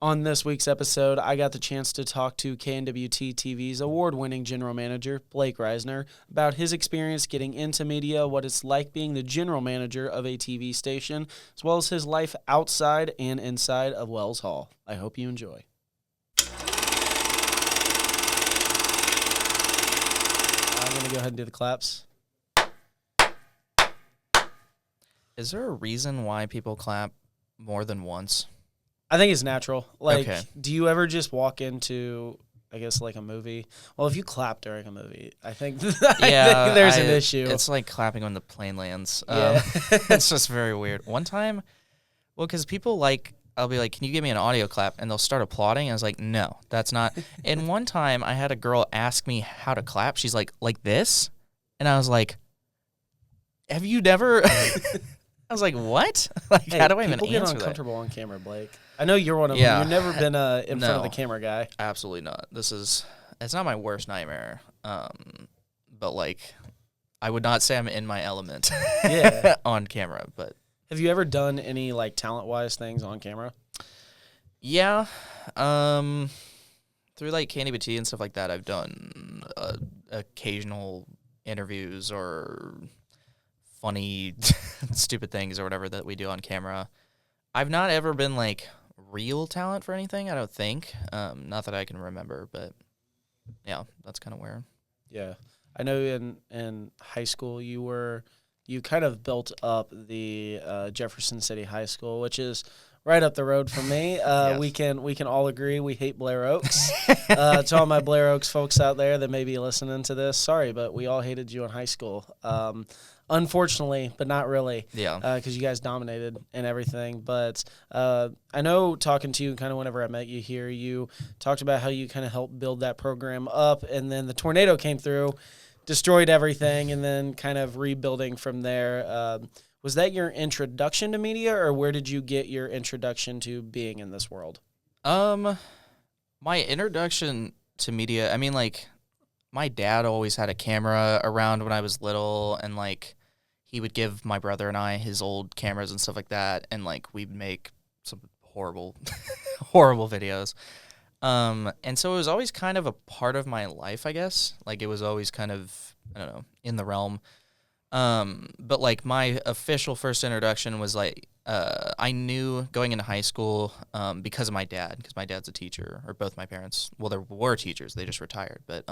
On this week's episode, I got the chance to talk to KNWT TV's award-winning general manager, Blake Rizner, about his experience getting into media, what it's like being the general manager of a TV station, as well as his life outside and inside of Wells Hall. I hope you enjoy. I'm going to go ahead and do the claps. Is there a reason why people clap more than once? I think it's natural. Like, Okay. Do you ever just walk into, I guess, like a movie? Well, if you clap during a movie, I think, think there's an issue. It's like clapping when the plane lands. Yeah. It's just very weird. One time, because people I'll be like, can you give me an audio clap? And they'll start applauding. I was like, no, that's not. And one time I had a girl ask me how to clap. She's like this? And I was like, have you never... I was like, what? Hey, how do I even people answer get uncomfortable on camera, Blake. I know you're one of them. You've never been in front of the camera guy. Absolutely not. It's not my worst nightmare. But I would not say I'm in my element on camera. But have you ever done any talent-wise things on camera? Yeah. Through KNWT and stuff like that, I've done occasional interviews or funny, stupid things or whatever that we do on camera. I've not ever been real talent for anything, I don't think. Not that I can remember, but yeah, that's kind of weird. Yeah. I know in high school you kind of built up the Jefferson City High School, which is right up the road from me. Yes. We can all agree we hate Blair Oaks. To all my Blair Oaks folks out there that may be listening to this, sorry, but we all hated you in high school. Unfortunately, but not really. Yeah. Because you guys dominated and everything. But I know talking to you kind of whenever I met you here, you talked about how you kind of helped build that program up, and then the tornado came through, destroyed everything, and then kind of rebuilding from there. Was that your introduction to media, or where did you get your introduction to being in this world? My introduction to media, my dad always had a camera around when I was little, and he would give my brother and I his old cameras and stuff like that, and we'd make some horrible horrible videos. And so it was always kind of a part of my life, I guess. It was always kind of, I don't know, in the realm. But my official first introduction was I knew going into high school because of my dad, because my dad's a teacher, or both my parents. Well, they were teachers, they just retired, but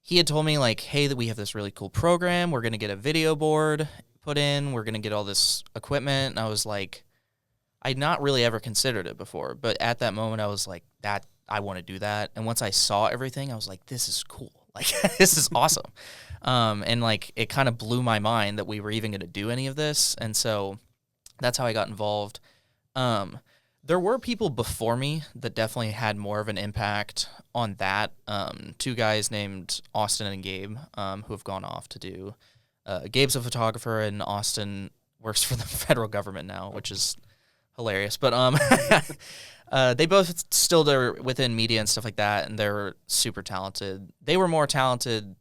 he had told me hey, that we have this really cool program. We're gonna get a video board put in. We're gonna get all this equipment, and I was I'd not really ever considered it before, but at that moment I was that I want to do that. And once I saw everything, I was this is cool. This is awesome. And it kind of blew my mind that we were even going to do any of this. And so that's how I got involved. There were people before me that definitely had more of an impact on that. Two guys named Austin and Gabe, who have gone off to do, Gabe's a photographer, and Austin works for the federal government now, which is hilarious. But they both still are within media and stuff like that, and they're super talented. They were more talented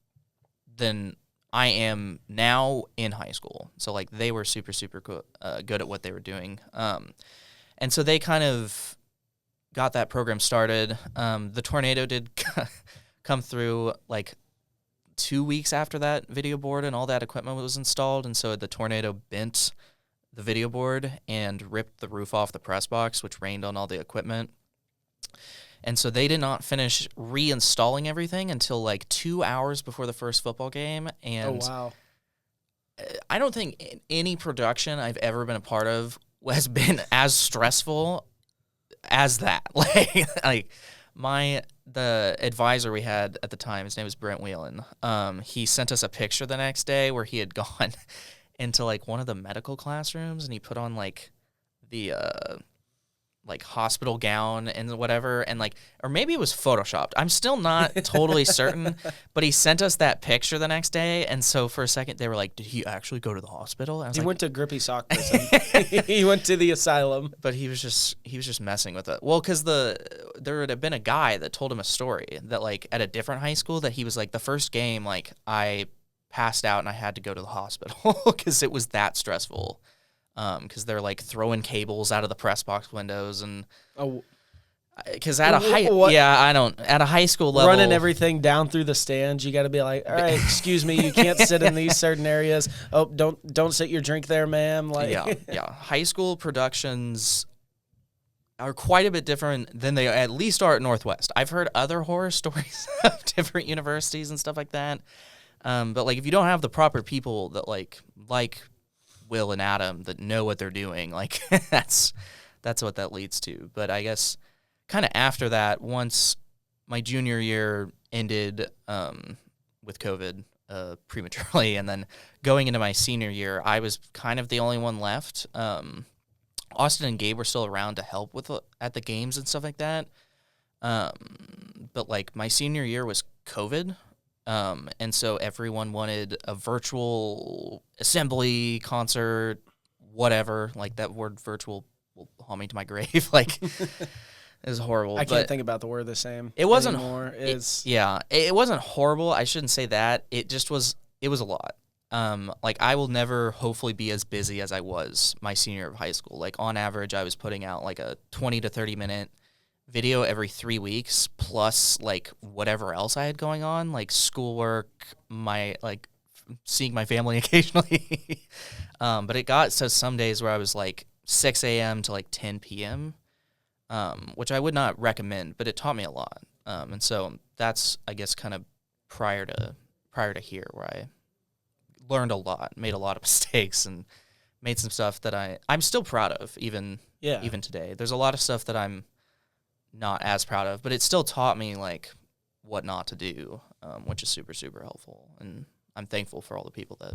than I am now in high school. So they were super, super good at what they were doing. And so they kind of got that program started. The tornado did come through 2 weeks after that video board and all that equipment was installed. And so the tornado bent the video board and ripped the roof off the press box, which rained on all the equipment. And so they did not finish reinstalling everything until 2 hours before the first football game. And oh, wow. I don't think any production I've ever been a part of has been as stressful as that. The advisor we had at the time, his name was Brent Whelan. He sent us a picture the next day where he had gone into one of the medical classrooms, and he put on the hospital gown and whatever, and or maybe it was photoshopped. I'm still not totally certain, but he sent us that picture the next day, and so for a second they were did he actually go to the hospital? And I was he went to Grippy Sock Prison. He went to the asylum. But he was just messing with it. Well, because there would have been a guy that told him a story that at a different high school that he was the first game I passed out and I had to go to the hospital because it was that stressful. Because they're throwing cables out of the press box windows and Because at a high school level, running everything down through the stands, you got to be like, all right, excuse me, you can't sit in these certain areas. Oh, don't sit your drink there, ma'am. Like, yeah. High school productions are quite a bit different than they at least are at Northwest. I've heard other horror stories of different universities and stuff like that. But like, if you don't have the proper people that like Will and Adam that know what they're doing, like that's what that leads to. But I guess kind of after that, once my junior year ended with COVID prematurely, and then going into my senior year, I was kind of the only one left. Austin and Gabe were still around to help with at the games and stuff like that. But like my senior year was COVID. And so everyone wanted a virtual assembly, concert, whatever. Like that word virtual will haunt me to my grave. Like it was horrible. I can't think about the word the same. It wasn't anymore. It wasn't horrible. I shouldn't say that. It was a lot. Like I will never hopefully be as busy as I was my senior year of high school. Like on average, I was putting out like a 20 to 30 minute video every 3 weeks, plus like whatever else I had going on, like schoolwork, seeing my family occasionally. But it got to some days where I was like 6 a.m. to like 10 p.m., which I would not recommend, but it taught me a lot. And so that's, I guess, kind of prior to here, where I learned a lot, made a lot of mistakes, and made some stuff that I'm still proud of, even today. There's a lot of stuff that I'm not as proud of, but it still taught me like what not to do, which is super, super helpful. And I'm thankful for all the people that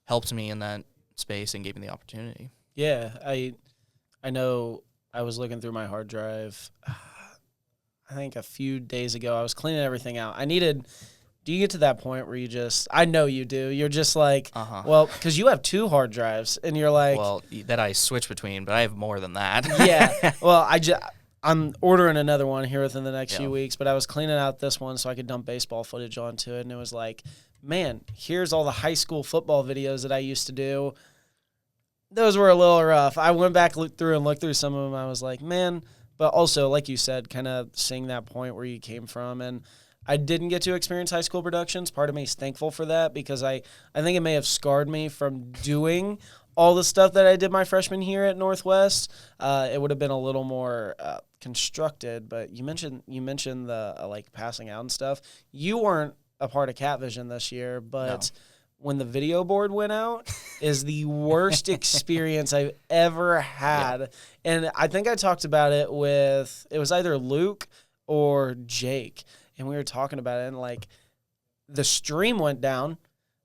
helped me in that space and gave me the opportunity. Yeah, I know I was looking through my hard drive, I think a few days ago. I was cleaning everything out. Do you get to that point where you just, I know you do, you're just like, well, because you have 2 hard drives, and you're like. Well, that I switch between, but I have more than that. Yeah, well, I'm ordering another one here within the next few weeks, but I was cleaning out this one so I could dump baseball footage onto it, and it was like, man, here's all the high school football videos that I used to do. Those were a little rough. I went back through and looked through some of them. I was like, man, but also, like you said, kind of seeing that point where you came from, and I didn't get to experience high school productions. Part of me is thankful for that, because I think it may have scarred me from doing all the stuff that I did my freshman year at Northwest. It would have been a little more constructed. But you mentioned the like passing out and stuff. You weren't a part of Catvision this year, but when the video board went out is the worst experience I've ever had. Yeah. And I think I talked about it it was either Luke or Jake, and we were talking about it, and like the stream went down.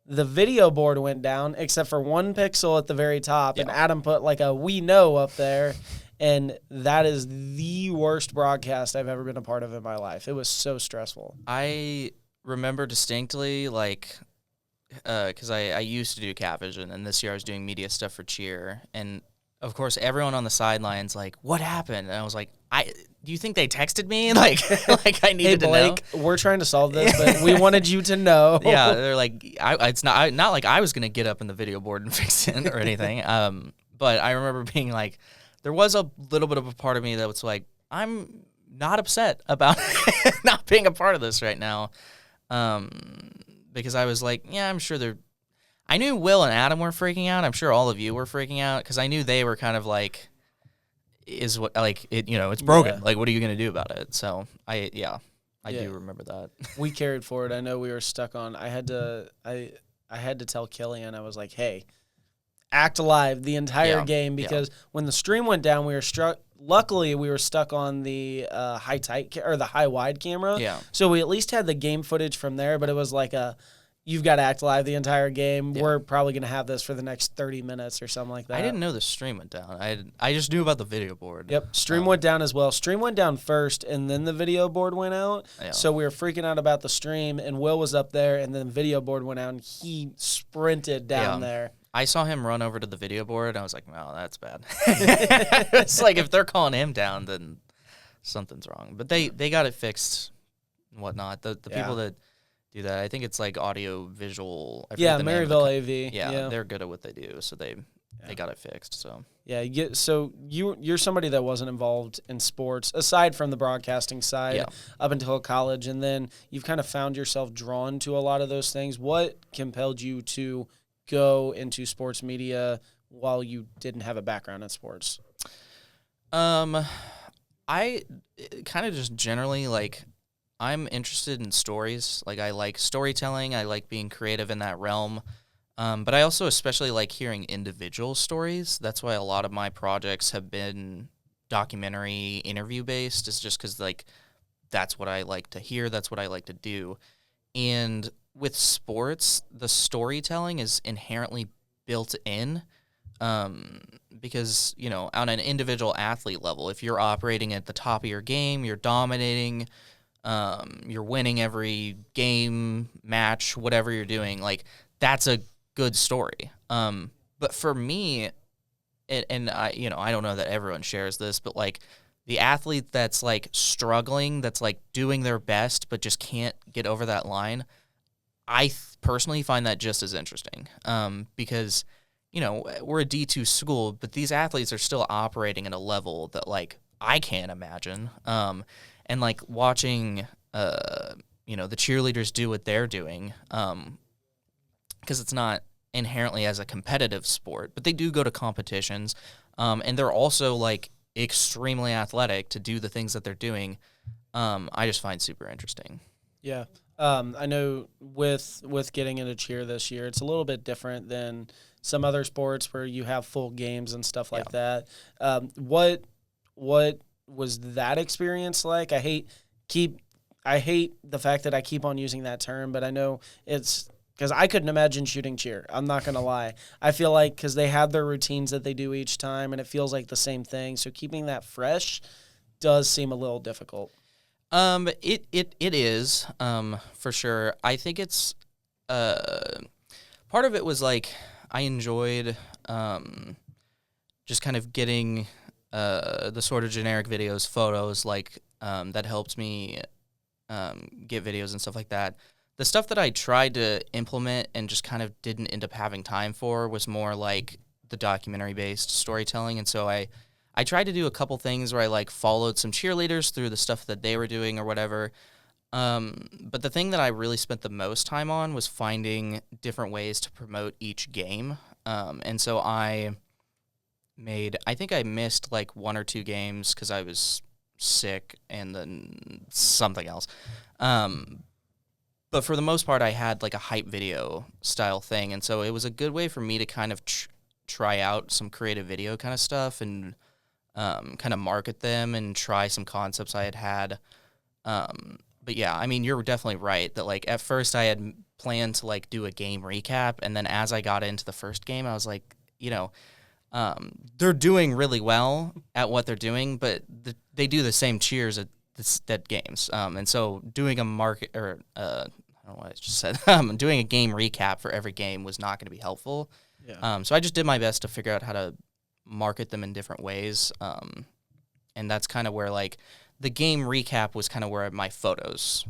The video board went down, except for 1 pixel at the very top, and Adam put like a "we know" up there, and that is the worst broadcast I've ever been a part of in my life. It was so stressful. I remember distinctly, like, because I used to do Catvision, and this year I was doing media stuff for Cheer, and of course everyone on the sidelines like, what happened? And I was like, do you think they texted me? Like I needed to know. Hey, Blake, we're trying to solve this, but we wanted you to know. Yeah, they're like, it's not like I was going to get up in the video board and fix it or anything. But I remember being like, there was a little bit of a part of me that was like, I'm not upset about not being a part of this right now. Because I was like, yeah, I'm sure I knew Will and Adam were freaking out. I'm sure all of you were freaking out, because I knew they were kind of like, it's broken. Yeah. Like, what are you going to do about it? So I do remember that. We carried forward. I know we were stuck on, I had to tell Killian, I was like, hey, act live the entire game, because when the stream went down, we were luckily we were stuck on the high wide camera. Yeah. So we at least had the game footage from there, but it was like you've got to act live the entire game. Yeah. We're probably going to have this for the next 30 minutes or something like that. I didn't know the stream went down. I just knew about the video board. Yep, stream went down as well. Stream went down first, and then the video board went out. Yeah. So we were freaking out about the stream, and Will was up there, and then the video board went out, and he sprinted down there. I saw him run over to the video board, and I was like, wow, that's bad. It's like, if they're calling him down, then something's wrong. But they got it fixed and whatnot. The people that do that, I think it's like audio visual. Maryville AV. Yeah, they're good at what they do. So they got it fixed. So yeah, so you're somebody that wasn't involved in sports aside from the broadcasting side up until college, and then you've kind of found yourself drawn to a lot of those things. What compelled you to go into sports media while you didn't have a background in sports? I kind of just generally like, I'm interested in stories. Like, I like storytelling. I like being creative in that realm. But I also especially like hearing individual stories. That's why a lot of my projects have been documentary interview based. It's just because like that's what I like to hear. That's what I like to do. And with sports, the storytelling is inherently built in. Because, on an individual athlete level, if you're operating at the top of your game, you're dominating, you're winning every game, match, whatever you're doing, like, that's a good story. But for me, and I don't know that everyone shares this, but, like, the athlete that's, like, struggling, that's, like, doing their best but just can't get over that line, I personally find that just as interesting, because we're a D2 school, but these athletes are still operating at a level that, like, I can't imagine. And, like, watching, the cheerleaders do what they're doing, because it's not inherently as a competitive sport, but they do go to competitions, and they're also, like, extremely athletic to do the things that they're doing. I just find super interesting. Yeah. I know with getting into cheer this year, it's a little bit different than some other sports where you have full games and stuff like that. What was that experience like? I hate the fact that I keep on using that term, but I know it's because I couldn't imagine shooting cheer. I'm not going to lie. I feel like because they have their routines that they do each time, and it feels like the same thing. So keeping that fresh does seem a little difficult. It is, for sure. I think it's, part of it was like, I enjoyed, just kind of getting, the sort of generic videos, photos, like, that helped me, get videos and stuff like that. The stuff that I tried to implement and just kind of didn't end up having time for was more like the documentary-based storytelling, and so I tried to do a couple things where I, like, followed some cheerleaders through the stuff that they were doing or whatever. But the thing that I really spent the most time on was finding different ways to promote each game. And so I think I missed, like, 1 or 2 games because I was sick and then something else. But for the most part, I had, like, a hype video style thing. And so it was a good way for me to kind of try out some creative video kind of stuff and kind of market them and try some concepts I had. But yeah, I mean, you're definitely right that, like, at first I had planned to, like, do a game recap, and then as I got into the first game, I was like, they're doing really well at what they're doing, but they do the same cheers at games. And so doing a market, or I don't know what I just said, doing a game recap for every game was not going to be helpful. Yeah. So I just did my best to figure out how to market them in different ways. And that's kind of where, like, the game recap was kind of where my photos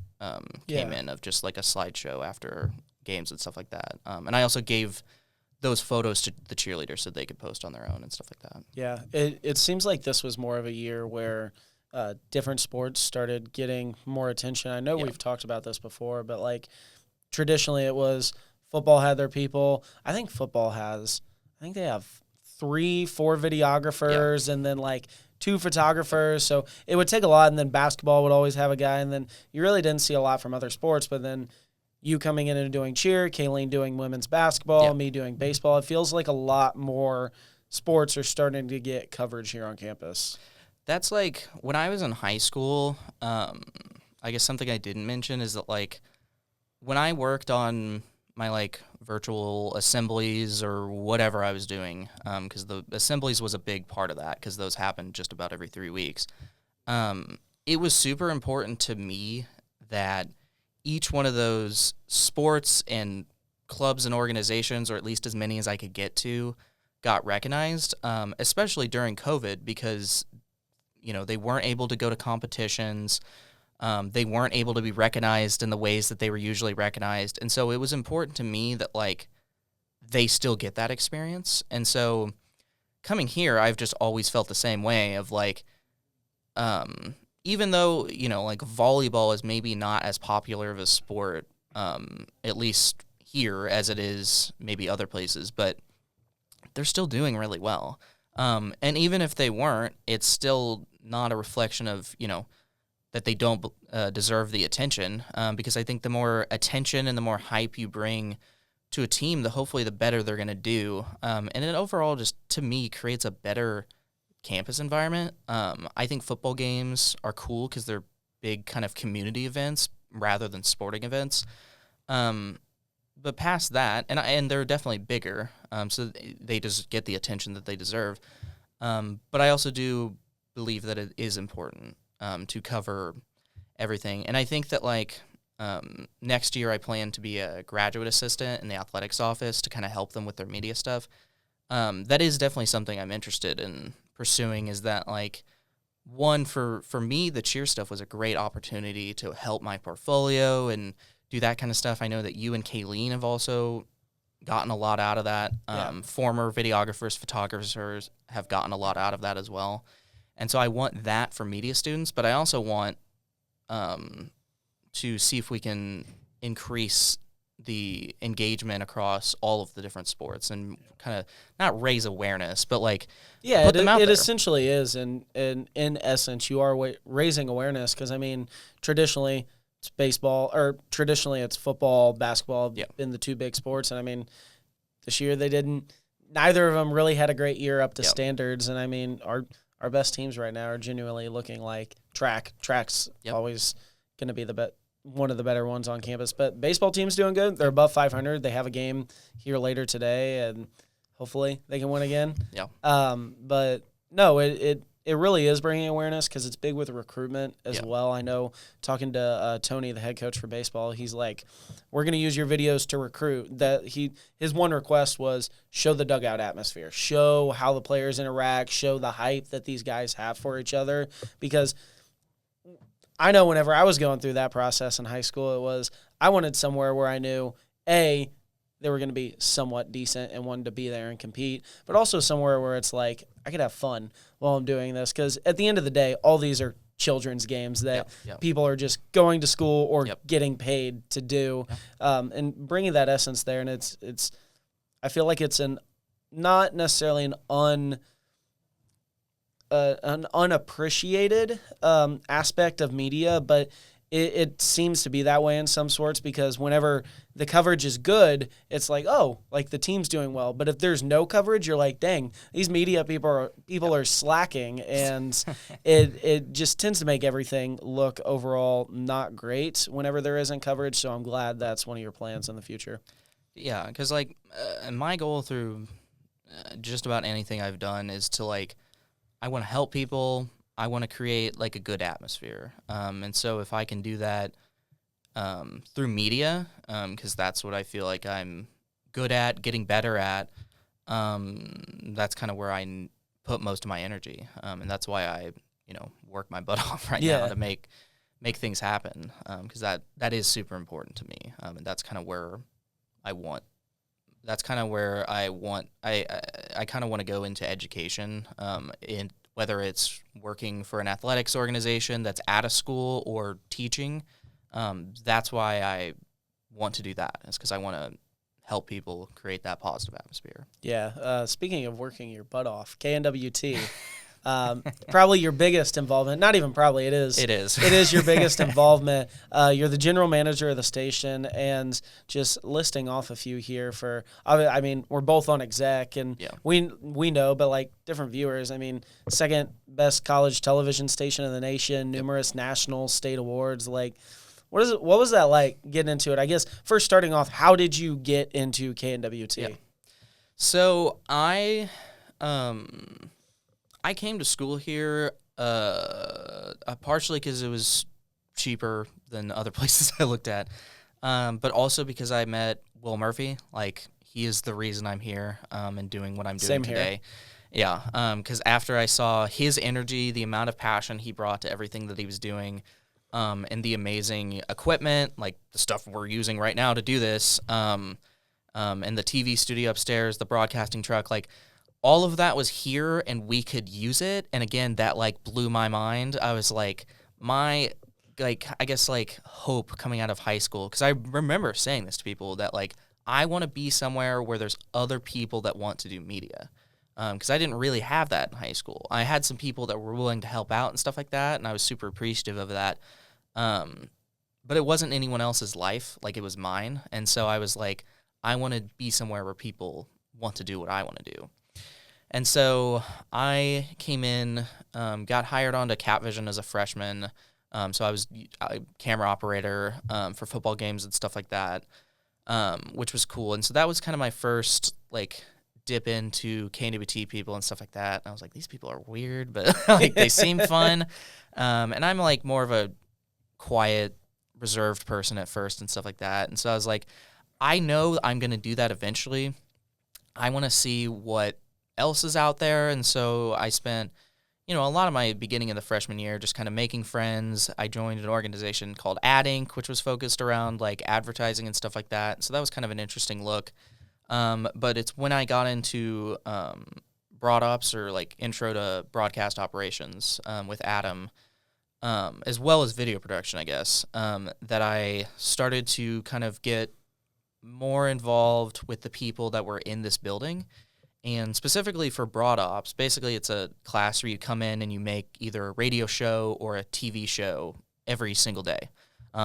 came in, of just, like, a slideshow after games and stuff like that. And I also gave those photos to the cheerleaders so they could post on their own and stuff like that. Yeah. It seems like this was more of a year where different sports started getting more attention. I know we've talked about this before, but, like, traditionally it was football had their people. I think they have 3-4 videographers and then, like, 2 photographers. So it would take a lot, and then basketball would always have a guy, and then you really didn't see a lot from other sports. But then you coming in and doing cheer, Kayleen doing women's basketball, me doing baseball. It feels like a lot more sports are starting to get coverage here on campus. That's, like, when I was in high school, I guess something I didn't mention is that, like, when I worked on my, like, virtual assemblies or whatever I was doing, because the assemblies was a big part of that, because those happened just about every 3 weeks. It was super important to me that each one of those sports and clubs and organizations, or at least as many as I could get to, got recognized, especially during COVID, because, they weren't able to go to competitions. They weren't able to be recognized in the ways that they were usually recognized. And so it was important to me that, like, they still get that experience. And so coming here, I've just always felt the same way of like, even though, like volleyball is maybe not as popular of a sport, at least here as it is maybe other places, but they're still doing really well. And even if they weren't, it's still not a reflection of, that they don't deserve the attention, because I think the more attention and the more hype you bring to a team, hopefully the better they're going to do. And it overall just, to me, creates a better campus environment. I think football games are cool because they're big kind of community events rather than sporting events. But past that, and they're definitely bigger, so they just get the attention that they deserve. But I also do believe that it is important to cover everything. And I think that, like, next year I plan to be a graduate assistant in the athletics office to kind of help them with their media stuff. That is definitely something I'm interested in pursuing, is that, like, one, for me, the cheer stuff was a great opportunity to help my portfolio and do that kind of stuff. I know that you and Kayleen have also gotten a lot out of that. Former videographers, photographers have gotten a lot out of that as well. And so I want that for media students, but I also want to see if we can increase the engagement across all of the different sports and kind of not raise awareness, but like put them out there. It essentially is. And in essence, you are raising awareness because, I mean, traditionally it's baseball, or traditionally it's football, basketball, in the two big sports. And I mean, this year neither of them really had a great year up to standards. And I mean, our best teams right now are genuinely looking like track's always going to be one of the better ones on campus. But baseball team's doing good. They're above 500. They have a game here later today, and hopefully they can win again. But no, it really is bringing awareness because it's big with recruitment as well. I know, talking to Tony, the head coach for baseball, he's like, we're going to use your videos to recruit. His one request was show the dugout atmosphere, show how the players interact, show the hype that these guys have for each other. Because I know whenever I was going through that process in high school, I wanted somewhere where I knew, A, they were going to be somewhat decent and wanted to be there and compete, but also somewhere where it's like I could have fun while I'm doing this, because at the end of the day, all these are children's games that people are just going to school or getting paid to do, and bringing that essence there. And it's I feel like it's not necessarily an unappreciated aspect of media, but it seems to be that way in some sorts, because whenever the coverage is good, it's like, oh, like the team's doing well. But if there's no coverage, you're like, dang, these media people are slacking, and it just tends to make everything look overall not great whenever there isn't coverage. So I'm glad that's one of your plans in the future. Yeah, because like my goal through just about anything I've done is to, like, I want to help people. I want to create like a good atmosphere. And so if I can do that through media, because that's what I feel like I'm good at, getting better at, that's kind of where I put most of my energy. And that's why I, work my butt off right now to make things happen, because that is super important to me. And that's kind of where I want. That's kind of where I kind of want to go into education, whether it's working for an athletics organization that's at a school or teaching. That's why I want to do that. It's because I want to help people create that positive atmosphere. Yeah. Speaking of working your butt off, KNWT, probably your biggest involvement. Not even probably, it is. It is. It is your biggest involvement. You're the general manager of the station, and just listing off a few here for, I mean, we're both on exec, and we know, but like different viewers, I mean, second best college television station in the nation, numerous national state awards. Like, what was that like getting into it? I guess first starting off, how did you get into KNWT? Yeah. So I came to school here partially because it was cheaper than other places I looked at, but also because I met Will Murphy. Like, he is the reason I'm here and doing what I'm doing Same today. Here. Yeah, because after I saw his energy, the amount of passion he brought to everything that he was doing, and the amazing equipment, like the stuff we're using right now to do this, and the TV studio upstairs, the broadcasting truck, like all of that was here and we could use it. And again, that like blew my mind. I was like, I guess like hope coming out of high school, because I remember saying this to people that like, I want to be somewhere where there's other people that want to do media. Because I didn't really have that in high school. I had some people that were willing to help out and stuff like that, and I was super appreciative of that. But it wasn't anyone else's life, like it was mine. And so I was like, I want to be somewhere where people want to do what I want to do. And so I came in, got hired onto Capvision as a freshman. So I was a camera operator for football games and stuff like that, which was cool. And so that was kind of my first, like, dip into KNWT people and stuff like that. And I was like, these people are weird, but like they seem fun. And I'm like more of a quiet, reserved person at first and stuff like that. And so I was like, I know I'm going to do that eventually. I want to see what else is out there. And so I spent, a lot of my beginning of the freshman year just kind of making friends. I joined an organization called Ad Inc., which was focused around like advertising and stuff like that. So that was kind of an interesting look. But it's when I got into broad ops, or like intro to broadcast operations with Adam, as well as video production, I guess, that I started to kind of get more involved with the people that were in this building. And specifically for broad ops, basically it's a class where you come in and you make either a radio show or a TV show every single day.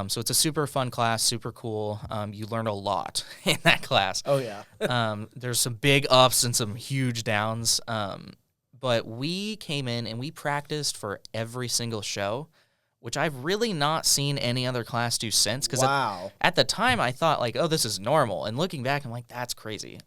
So it's a super fun class, super cool. You learn a lot in that class. Oh, yeah. There's some big ups and some huge downs. But we came in and we practiced for every single show, which I've really not seen any other class do since. Because at the time, I thought, like, oh, this is normal. And looking back, I'm like, that's crazy.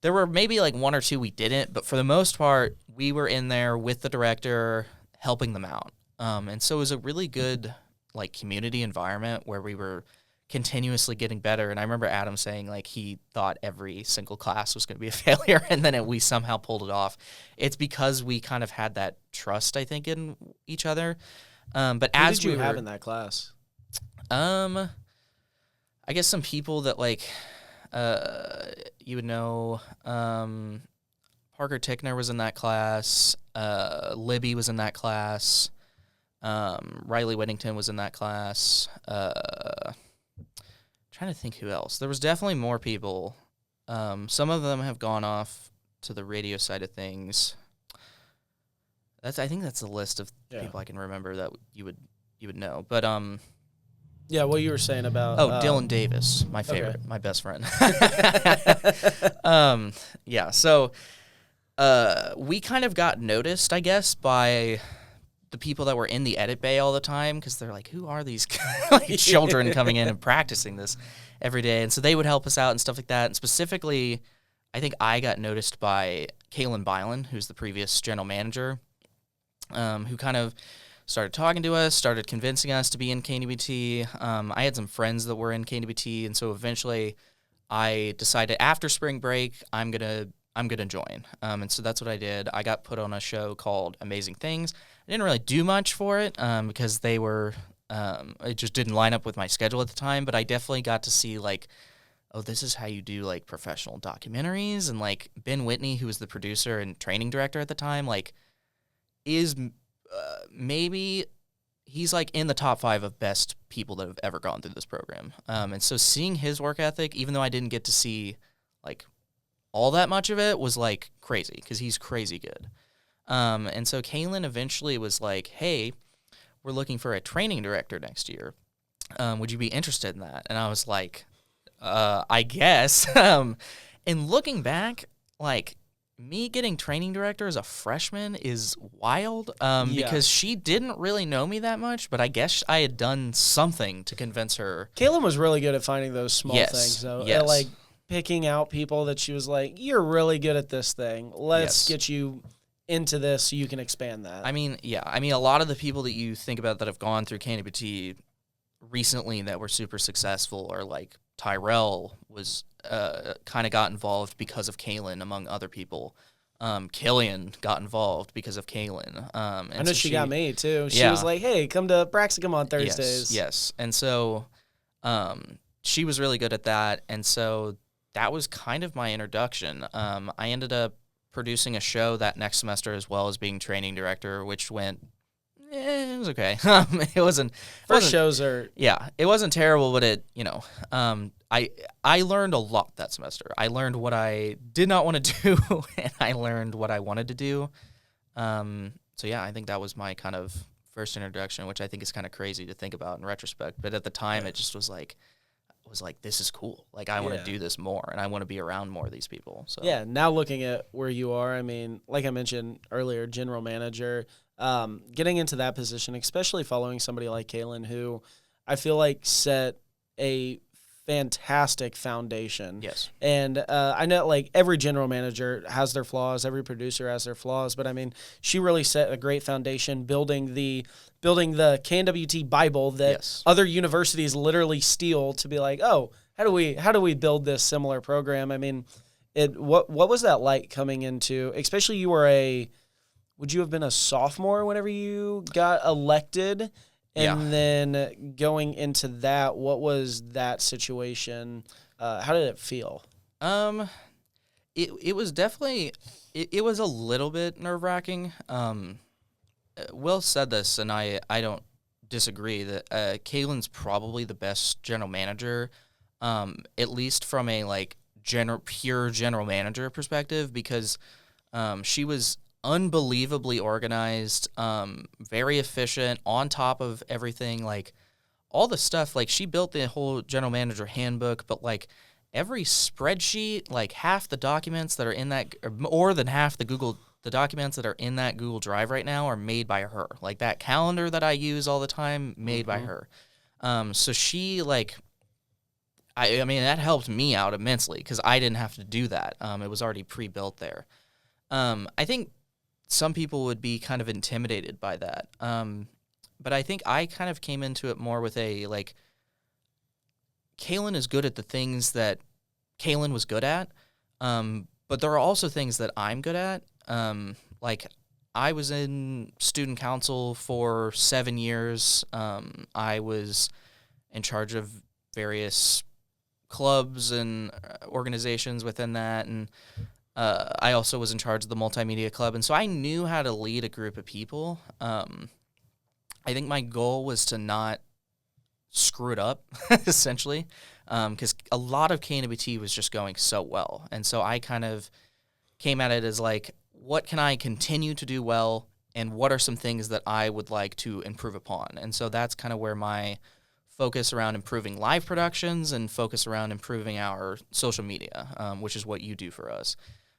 There were maybe like one or two we didn't, but for the most part, we were in there with the director, helping them out. And so it was a really good like community environment where we were continuously getting better. And I remember Adam saying like he thought every single class was going to be a failure, and then we somehow pulled it off. It's because we kind of had that trust, I think, in each other. But Who as did you we have were, in that class? I guess some people that like you would know. Parker Tickner was in that class. Libby was in that class. Riley Whittington was in that class. Trying to think who else. There was definitely more people. Some of them have gone off to the radio side of things. I think that's the list of people I can remember that you would know. But yeah, what you were saying about Dylan Davis, my favorite, my best friend. Yeah, so we kind of got noticed, I guess, by the people that were in the edit bay all the time, because they're like, who are these like children coming in and practicing this every day? And so they would help us out and stuff like that. And specifically, I think I got noticed by Kaylin Bylan, who's the previous general manager, who kind of started talking to us, started convincing us to be in KNWT. I had some friends that were in KNWT, and so eventually I decided after spring break, I'm gonna join. And so that's what I did. I got put on a show called Amazing Things. I didn't really do much for it because they were it just didn't line up with my schedule at the time, but I definitely got to see like, oh, this is how you do like professional documentaries. And like Ben Whitney, who was the producer and training director at the time, like is maybe he's like in the top 5 of best people that have ever gone through this program. And so seeing his work ethic, even though I didn't get to see like all that much of it, was like crazy because he's crazy good. And so Kaylin eventually was like, hey, we're looking for a training director next year. Would you be interested in that? And I was like, I guess. And looking back, like me getting training director as a freshman is wild because she didn't really know me that much, but I guess I had done something to convince her. Kaylin was really good at finding those small things, though. Yes. Like picking out people that she was like, you're really good at this thing. Let's get you into this so you can expand that. I mean, a lot of the people that you think about that have gone through KNWT recently that were super successful are like Tyrell was kind of got involved because of Kaylin, among other people. Killian got involved because of Kaylin. And I know she got me, too. She was like, hey, come to Praxicum on Thursdays. Yes. And so she was really good at that. And so that was kind of my introduction. I ended up producing a show that next semester as well as being training director, which went, it was okay. It wasn't First shows are yeah, it wasn't terrible, but I learned a lot that semester. I learned what I did not want to do, and I learned what I wanted to do. So yeah, I think that was my kind of first introduction, which I think is kind of crazy to think about in retrospect. But at the time, it just was like, this is cool. Like, I want to do this more, and I want to be around more of these people. So yeah, now looking at where you are, I mean, like I mentioned earlier, general manager, getting into that position, especially following somebody like Kaylin, who I feel like set a fantastic foundation. Yes. And I know like every general manager has their flaws, every producer has their flaws, but I mean, she really set a great foundation building the KNWT Bible that other universities literally steal to be like, oh, how do we build this similar program? I mean, what was that like coming into, especially would you have been a sophomore whenever you got elected? And then going into that, what was that situation? How did it feel? It was definitely it was a little bit nerve-wracking. Will said this, and I don't disagree that Kaylin's probably the best general manager, at least from a like pure general manager perspective, because she was unbelievably organized, very efficient, on top of everything, like all the stuff. Like, she built the whole general manager handbook, but like every spreadsheet, like half the documents that are in that, or more than half the documents that are in that Google Drive right now are made by her. Like that calendar that I use all the time, made by her. So she like, I mean, that helped me out immensely because I didn't have to do that. It was already pre-built there. I think some people would be kind of intimidated by that. But I think I kind of came into it more with a, like, Kaylin is good at the things that Kaylin was good at, but there are also things that I'm good at. Like, I was in student council for 7 years. I was in charge of various clubs and organizations within that, and I also was in charge of the multimedia club, and so I knew how to lead a group of people. I think my goal was to not screw it up, essentially, because a lot of KNWT was just going so well, and so I kind of came at it as like, what can I continue to do well, and what are some things that I would like to improve upon? And so that's kind of where my focus around improving live productions and focus around improving our social media, which is what you do for us,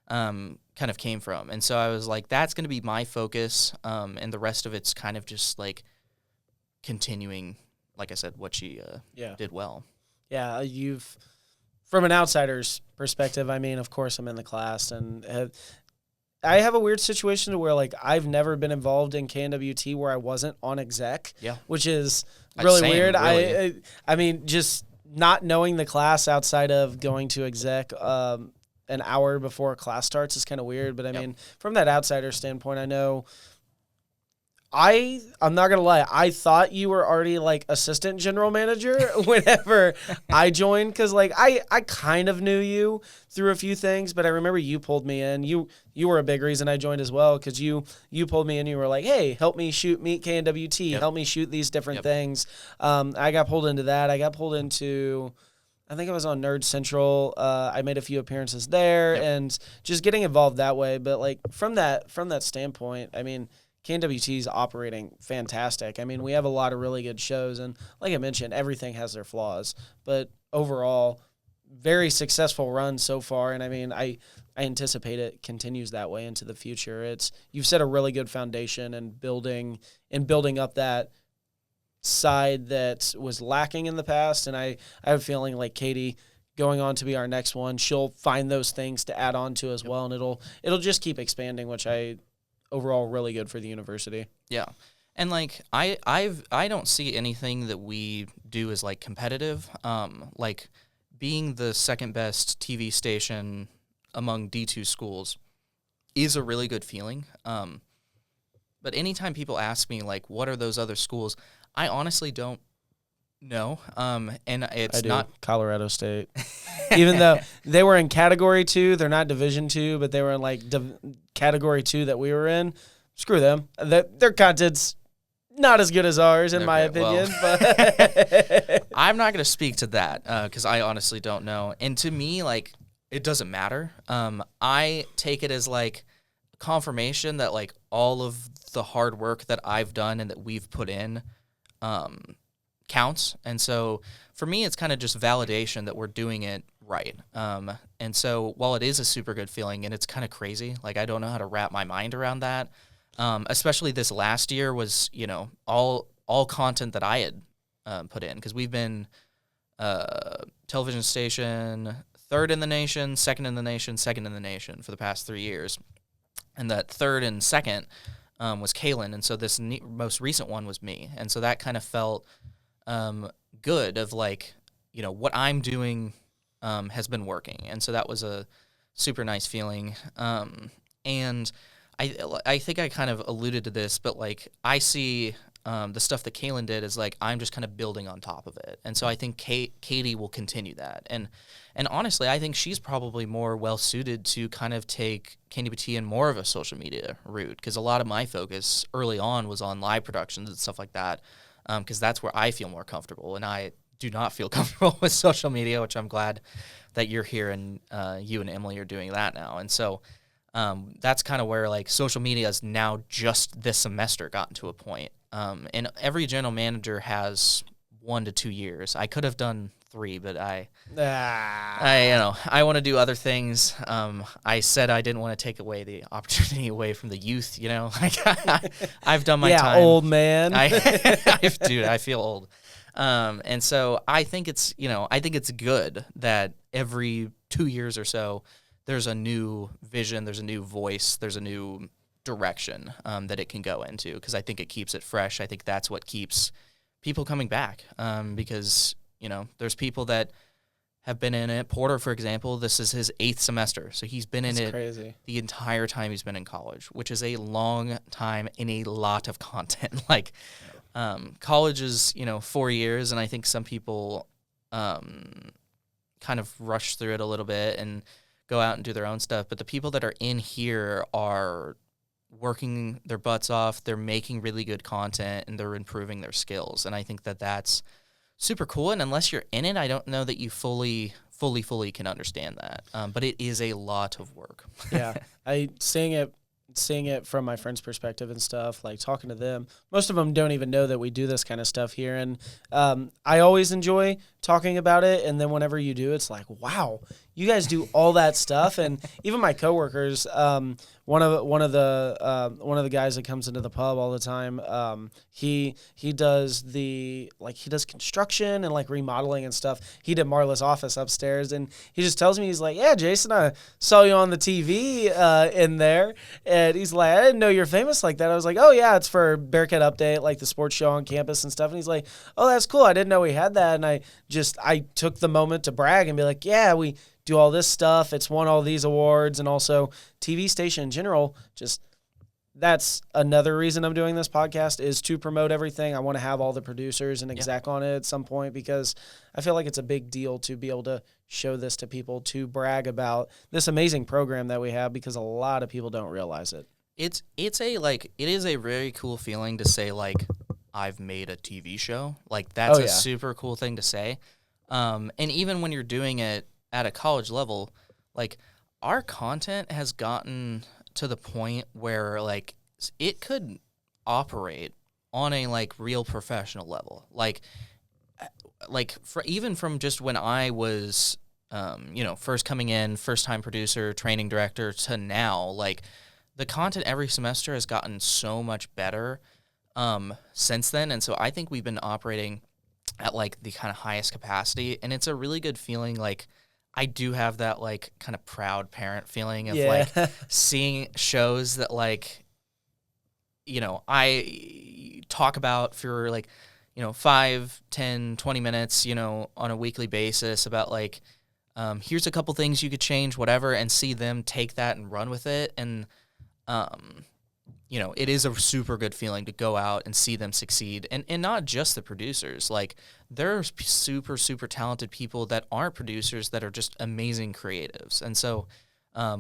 kind of came from. And so I was like, that's going to be my focus, and the rest of it's kind of just like continuing, like I said, what she did well. Yeah, from an outsider's perspective, I mean, of course I'm in the class, and I have a weird situation to where, like, I've never been involved in KNWT where I wasn't on exec, which is really weird. Really. I mean, just not knowing the class outside of going to exec an hour before class starts is kind of weird. But, I mean, from that outsider standpoint, I know I'm not going to lie. I thought you were already, like, assistant general manager whenever I joined, because, like, I kind of knew you through a few things, but I remember you pulled me in. You were a big reason I joined as well, because you pulled me in. You were like, hey, help me meet KNWT. Help me shoot these different things. I got pulled into that. I got pulled into, I think I was on Nerd Central. I made a few appearances there and just getting involved that way. But, like, from that standpoint, I mean, KNWT is operating fantastic. I mean, we have a lot of really good shows, and like I mentioned, everything has their flaws. But overall, very successful run so far, and I mean, I anticipate it continues that way into the future. You've set a really good foundation and building up that side that was lacking in the past, and I have a feeling like Katie going on to be our next one, she'll find those things to add on to as well, and it'll just keep expanding, which overall really good for the university. Yeah. And like I don't see anything that we do as like competitive. Like being the second best TV station among D2 schools is a really good feeling. But anytime people ask me like what are those other schools, I honestly don't No. And I it's do. not Colorado State. Even though they were in Category 2, they're not Division 2, but they were in like Category 2 that we were in. Screw them. Their content's not as good as ours, in my Okay, well. opinion. But I'm not going to speak to that because I honestly don't know. And to me, like, it doesn't matter. I take it as like confirmation that like all of the hard work that I've done and that we've put in counts. And so for me, it's kind of just validation that we're doing it right. And so while it is a super good feeling and it's kind of crazy, like I don't know how to wrap my mind around that. Especially this last year was, you know, all content that I had put in, because we've been television station, third in the nation, second in the nation, second in the nation for the past 3 years. And that third and second was Kaylin, and so this most recent one was me. And so that kind of felt good of like, you know, what I'm doing has been working. And so that was a super nice feeling. And I think I kind of alluded to this, but like I see the stuff that Kaylin did is like I'm just kind of building on top of it. And so I think Katie will continue that. And honestly, I think she's probably more well-suited to kind of take KNWT in more of a social media route, because a lot of my focus early on was on live productions and stuff like that, because that's where I feel more comfortable. And I do not feel comfortable with social media, which I'm glad that you're here and you and Emily are doing that now. And so that's kind of where like social media is now just this semester gotten to a point. And every general manager has 1 to 2 years. I could have done 3, but I want to do other things. I said I didn't want to take away the opportunity away from the youth. You know, like I've done my time. Yeah, old man. Dude, I feel old. And so I think it's good that every 2 years or so there's a new vision, there's a new voice, there's a new direction that it can go into, because I think it keeps it fresh. I think that's what keeps people coming back, because, you know, there's people that have been in it. Porter, for example, this is his 8th semester, so he's been in it crazy. The entire time he's been in college, which is a long time and a lot of content. Like, college is, 4 years, and I think some people kind of rush through it a little bit and go out and do their own stuff. But the people that are in here are working their butts off. They're making really good content, and they're improving their skills. And I think that that's super cool. And unless you're in it, I don't know that you fully can understand that. But it is a lot of work. Yeah, seeing it from my friends' perspective and stuff, like talking to them. Most of them don't even know that we do this kind of stuff here, and I always enjoy talking about it. And then whenever you do, it's like, wow, you guys do all that stuff. And even my coworkers, one of the guys that comes into the pub all the time, he does construction and like remodeling and stuff. He did Marla's office upstairs, and he just tells me, he's like, yeah, Jason, I saw you on the TV in there. And he's like, I didn't know you're famous like that. I was like, oh yeah, it's for Bearcat Update, like the sports show on campus and stuff. And he's like, oh, that's cool. I didn't know we had that. And I took the moment to brag and be like, yeah, we do all this stuff. It's won all these awards, and also TV station in general. Just that's another reason I'm doing this podcast, is to promote everything. I want to have all the producers and exec on it at some point, because I feel like it's a big deal to be able to show this to people, to brag about this amazing program that we have, because a lot of people don't realize it. It is a very cool feeling to say, like, I've made a TV show. Like, that's a super cool thing to say. And even when you're doing it at a college level, like, our content has gotten to the point where, like, it could operate on a, like, real professional level. Even from just when I was, first coming in, first-time producer, training director, to now, like, the content every semester has gotten so much better since then. And so I think we've been operating at, like, the kind of highest capacity, and it's a really good feeling. Like, I do have that, like, kind of proud parent feeling of like seeing shows that, like, I talk about for, like, 5, 10, 20 minutes, on a weekly basis about, like, here's a couple things you could change, whatever, and see them take that and run with it. And you know, it is a super good feeling to go out and see them succeed. And not just the producers. Like, there are super, super talented people that aren't producers that are just amazing creatives. And so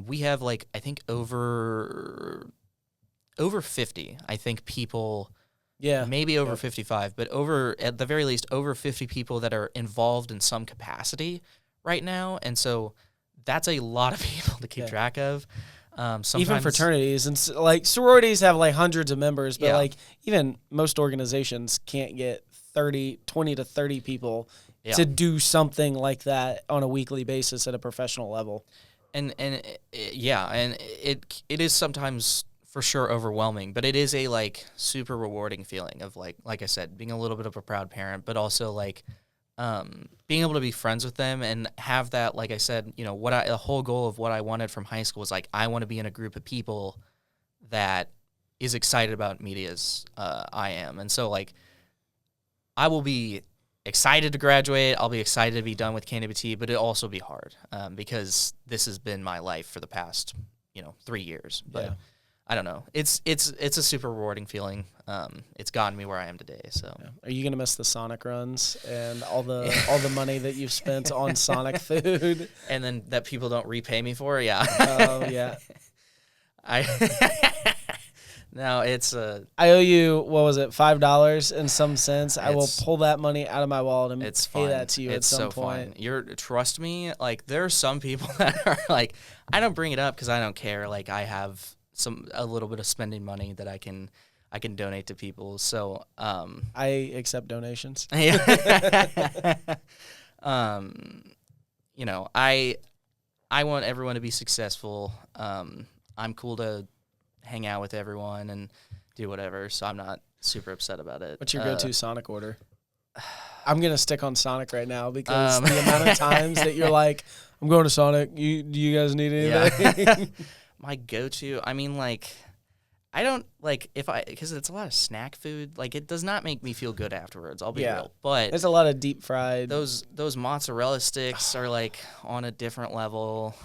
we have, like, I think over 50, I think, people, maybe over 55, but at the very least, over 50 people that are involved in some capacity right now. And so that's a lot of people to keep track of. Even fraternities and like sororities have like hundreds of members, but like even most organizations can't get 20 to 30 people to do something like that on a weekly basis at a professional level. And it is sometimes for sure overwhelming, but it is a like super rewarding feeling of like I said, being a little bit of a proud parent, but also like being able to be friends with them and have that, like I said, you know, the whole goal of what I wanted from high school was like, I want to be in a group of people that is excited about media as I am. And so like, I will be excited to graduate. I'll be excited to be done with KNWT, but it'll also be hard because this has been my life for the past, 3 years. But I don't know. It's a super rewarding feeling. It's gotten me where I am today. So, are you gonna miss the Sonic runs and all the money that you've spent on Sonic food, and then that people don't repay me for? Yeah. Oh yeah. No, it's I owe you, what was it, $5 in some sense. I will pull that money out of my wallet and pay that to you at some point. Trust me. Like, there are some people that are like, I don't bring it up because I don't care. Like, I have a little bit of spending money that I can donate to people. So I accept donations. I want everyone to be successful. I'm cool to hang out with everyone and do whatever, so I'm not super upset about it. What's your go-to Sonic order? I'm gonna stick on Sonic right now because the amount of times that you're like, I'm going to Sonic. Do you guys need anything? Yeah. My go-to, I mean, like, I don't, like, because it's a lot of snack food, like, it does not make me feel good afterwards, I'll be real. But there's a lot of deep fried. Those mozzarella sticks are, like, on a different level.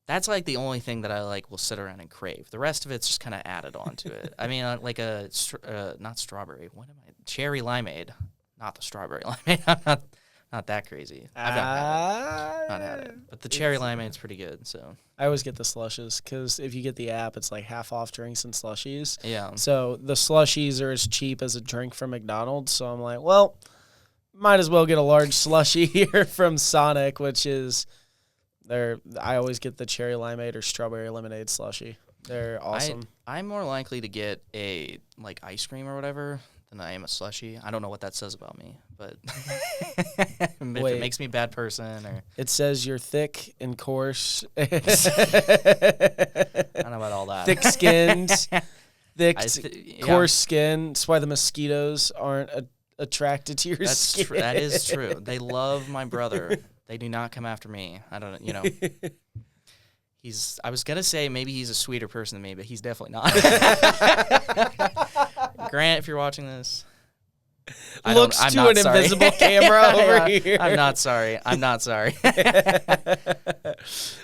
That's, like, the only thing that I, like, will sit around and crave. The rest of it's just kind of added on to it. I mean, like not strawberry. What am I? Cherry limeade. Not the strawberry limeade. I'm not that crazy. I've not had it. But the cherry limeade's pretty good, so. I always get the slushes because if you get the app, it's like half off drinks and slushies. Yeah. So the slushies are as cheap as a drink from McDonald's. So I'm like, well, might as well get a large slushie here from Sonic, which is I always get the cherry limeade or strawberry lemonade slushie. They're awesome. I'm more likely to get a like ice cream or whatever than I am a slushie. I don't know what that says about me, but if it makes me a bad person or it says you're thick and coarse. I don't know about all that. Thick-skinned, coarse skin. That's why the mosquitoes aren't attracted to your skin. That is true. They love my brother. They do not come after me. I don't, I was going to say maybe he's a sweeter person than me, but he's definitely not. Grant, if you're watching this. Looks to an invisible camera over here. I'm not sorry.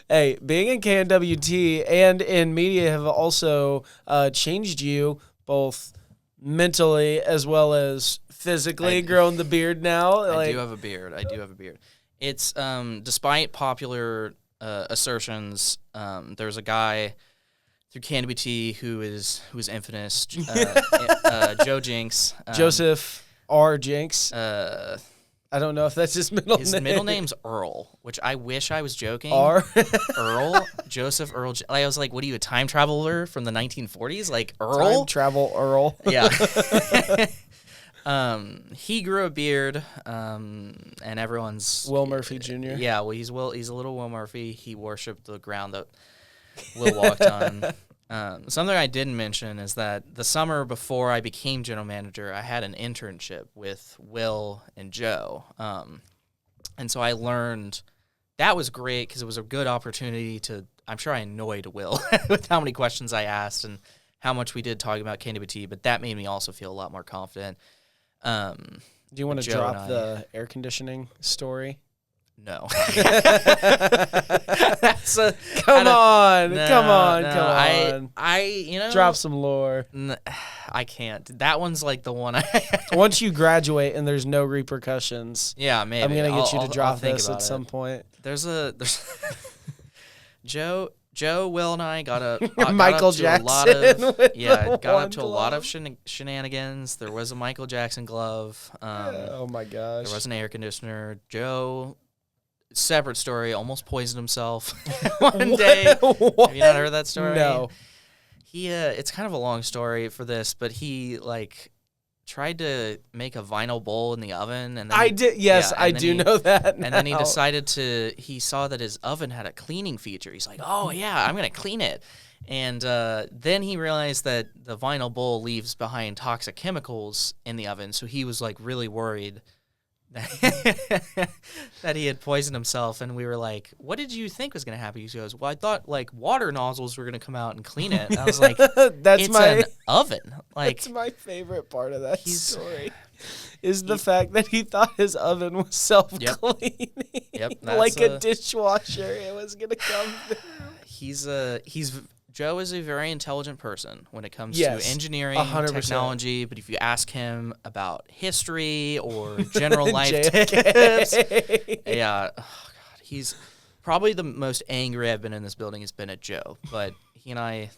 Hey, being in KNWT and in media have also changed you both mentally as well as physically, grown the beard now. I do have a beard. It's despite popular assertions, there's a guy through KNWT who is infamous, Joe Jinx, Joseph R. Jinx. I don't know if that's his middle name. His middle name's Earl, which I wish I was joking. Earl, Joseph Earl. I was like, what are you, a time traveler from the 1940s? Like Earl? Time travel Earl. Yeah. He grew a beard, and everyone's Will Murphy Jr. Yeah, well, he's a little Will Murphy. He worshipped the ground that Will walked on. Something I didn't mention is that the summer before I became general manager, I had an internship with Will and Joe, and so I learned that was great because it was a good opportunity to. I'm sure I annoyed Will with how many questions I asked and how much we did talking about KNWT, but that made me also feel a lot more confident. Do you want to drop the air conditioning story? No. Come on. I drop some lore. I can't. That one's like the one. Once you graduate and there's no repercussions, yeah, maybe I'm gonna get you to drop this at it. some point. There's Joe, Will, and I got Michael Jackson. Got up to a lot of shenanigans. There was a Michael Jackson glove. Oh my gosh. There was an air conditioner. Joe, separate story, almost poisoned himself one day. What? Have you not heard that story? No. He it's kind of a long story for this, but he like tried to make a vinyl bowl in the oven, and then I did. Yes, I do know that. And then he decided he saw that his oven had a cleaning feature. He's like, "Oh yeah, I'm gonna clean it." And then he realized that the vinyl bowl leaves behind toxic chemicals in the oven, so he was like really worried that he had poisoned himself. And we were like, "What did you think was gonna happen?" He goes, "Well, I thought like water nozzles were gonna come out and clean it." And I was like, "It's an oven." Like, that's my favorite part of that story. Is the fact that he thought his oven was self-cleaning. Yep, like a dishwasher. It was gonna come through. Joe is a very intelligent person when it comes to engineering, 100%. Technology, but if you ask him about history or general life tips, yeah, oh God, he's probably the most angry I've been in this building has been at Joe. But he and I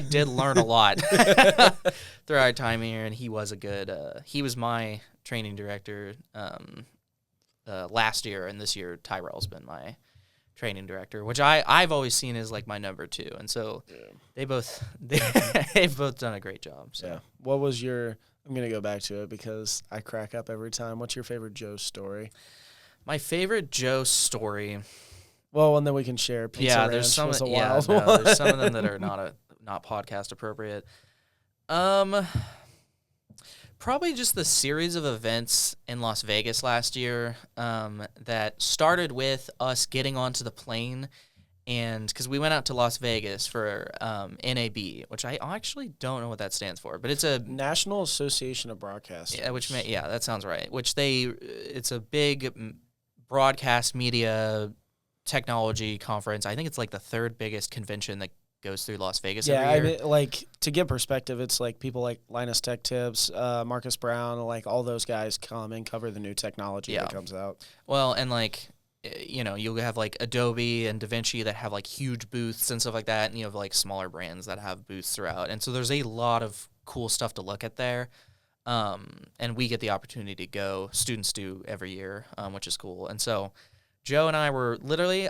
did learn a lot through our time here, and he was he was my training director last year, and this year Tyrell's been my training director, which I've always seen as like my number 2, and so they've both done a great job. So. Yeah. What was I'm gonna go back to it because I crack up every time. What's your favorite Joe story? My favorite Joe story. Well, and then we can share. Pizza there's Ranch some. There's some of them that are not podcast appropriate. Probably just the series of events in Las Vegas last year that started with us getting onto the plane, and because we went out to Las Vegas for NAB, which I actually don't know what that stands for, but it's a National Association of Broadcasters. Yeah, that sounds right. It's a big broadcast media technology conference. I think it's like the 3rd biggest convention that goes through Las Vegas every year. I mean, like, to give perspective, it's like people like Linus Tech Tips, Marcus Brown, like all those guys come and cover the new technology that comes out. Well, and like, you'll have like Adobe and DaVinci that have like huge booths and stuff like that, and you have like smaller brands that have booths throughout. And so there's a lot of cool stuff to look at there. And we get the opportunity to go. Students do every year, which is cool. And so Joe and I were literally,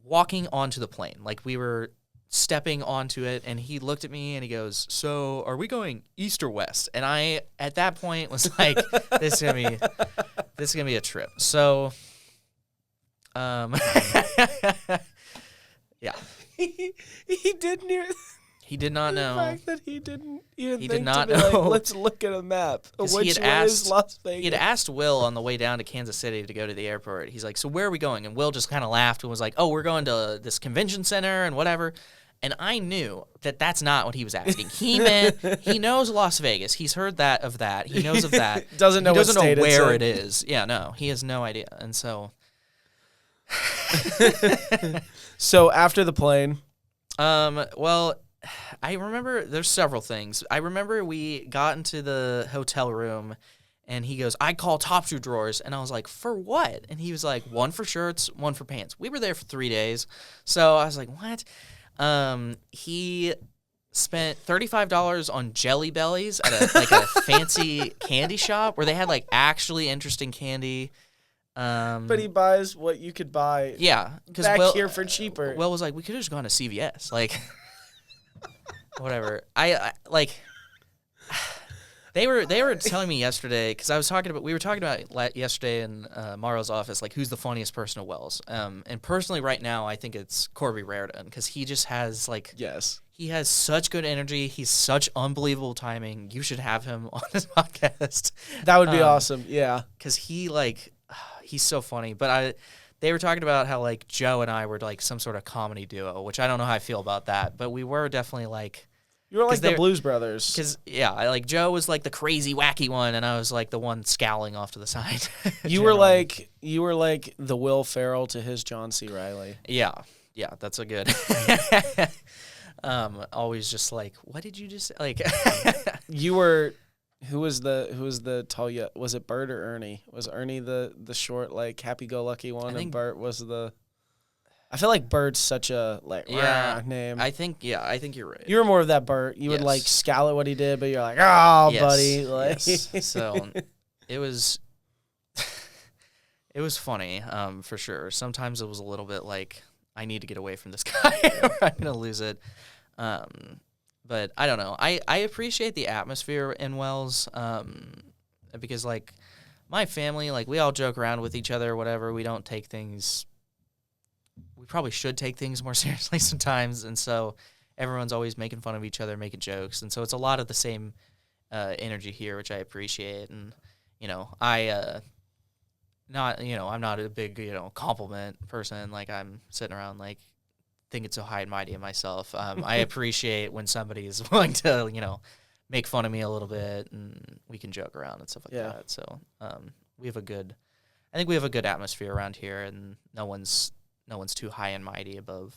walking onto the plane. Like, we were stepping onto it, and he looked at me and he goes, "So are we going east or west?" And I at that point was like, this is gonna be a trip. So yeah. He didn't hear. He did not know. The fact that he didn't even he think did not to be know. like, let's look at a map. Which one is Las Vegas? He had asked Will on the way down to Kansas City to go to the airport. He's like, "So where are we going?" And Will just kind of laughed and was like, "Oh, we're going to this convention center and whatever." And I knew that that's not what he was asking. He meant he knows Las Vegas. He's heard that of that. He knows of that. doesn't know where it is. Yeah, no, he has no idea. And so, so after the plane, well, I remember there's several things. I remember we got into the hotel room, and he goes, "I call top shoe drawers," and I was like, "For what?" And he was like, "1 for shirts, 1 for pants." We were there for 3 days, so I was like, "What?" He spent $35 on Jelly Bellies at a fancy candy shop where they had like actually interesting candy. But he buys what you could buy. Yeah, because here for cheaper. Will was like, "We could have just gone to CVS, like, whatever." I like. They were telling me yesterday, because we were talking about yesterday in Maro's office, like, who's the funniest person at Wells. And personally right now, I think it's Corby Raritan, because he just has, like, he has such good energy. He's such unbelievable timing. You should have him on this podcast. That would be awesome, yeah. Because he's so funny. But they were talking about how, like, Joe and I were, like, some sort of comedy duo, which I don't know how I feel about that. But we were definitely, like, You were like the Blues Brothers. Because, like Joe was like the crazy, wacky one, and I was like the one scowling off to the side. You were like the Will Ferrell to his John C. Reilly. Yeah, that's a good. Always just like, what did you just say? Like, you were. Who was the tall? Was it Bert or Ernie? Was Ernie the short, like happy-go-lucky one, and Bert was the? I feel like Bert's such a name. I think you're right. You were more of that Bert. You would like scowl at what he did, but you're like, oh, buddy. Like, so it was funny, for sure. Sometimes it was a little bit like, I need to get away from this guy or I'm gonna lose it. But I don't know. I appreciate the atmosphere in Wells, because like my family, like we all joke around with each other, whatever. We don't take things. We probably should take things more seriously sometimes, and so everyone's always making fun of each other, making jokes, and so it's a lot of the same energy here, which I appreciate. And I'm not a big compliment person. Like I'm sitting around like think it's so high and mighty in myself. I appreciate when somebody is willing to make fun of me a little bit, and we can joke around and stuff like that. So we have a good atmosphere around here, and no one's too high and mighty above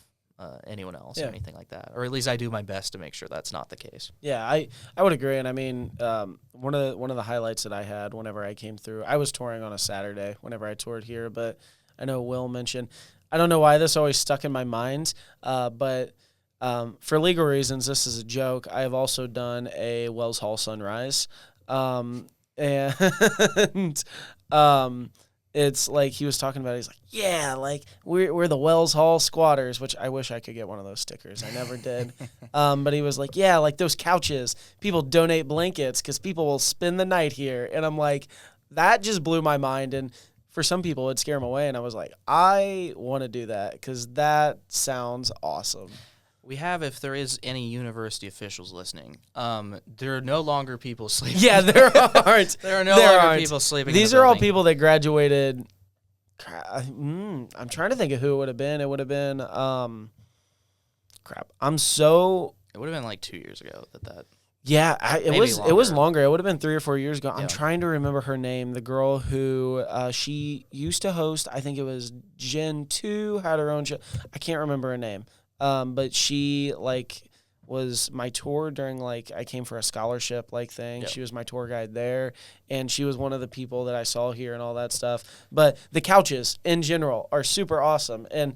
anyone else or anything like that. Or at least I do my best to make sure that's not the case. Yeah, I would agree. And I mean, one of the highlights that I had whenever I came through, I was touring on a Saturday whenever I toured here, but I know Will mentioned, I don't know why this always stuck in my mind, but for legal reasons, this is a joke. I have also done a Wells Hall Sunrise, and it's like he was talking about it. He's like, yeah, like we're the Wells Hall squatters, which I wish I could get one of those stickers. I never did. But he was like, yeah, like those couches, people donate blankets because people will spend the night here. And I'm like, that just blew my mind. And for some people, it'd scare them away. And I was like, I want to do that because that sounds awesome. We have, if there is any university officials listening, there are no longer people sleeping. Yeah, there aren't. There are no longer people sleeping. These are all people that graduated. I'm trying to think of who it would have been. It would have been, crap. It would have been like 2 years ago that. Yeah, it was longer. It would have been 3 or 4 years ago. Yeah. I'm trying to remember her name. The girl who she used to host, I think it was Gen 2, had her own show. I can't remember her name. But she was my tour during I came for a scholarship thing. Yep. She was my tour guide there, and she was one of the people that I saw here and all that stuff. But the couches in general are super awesome and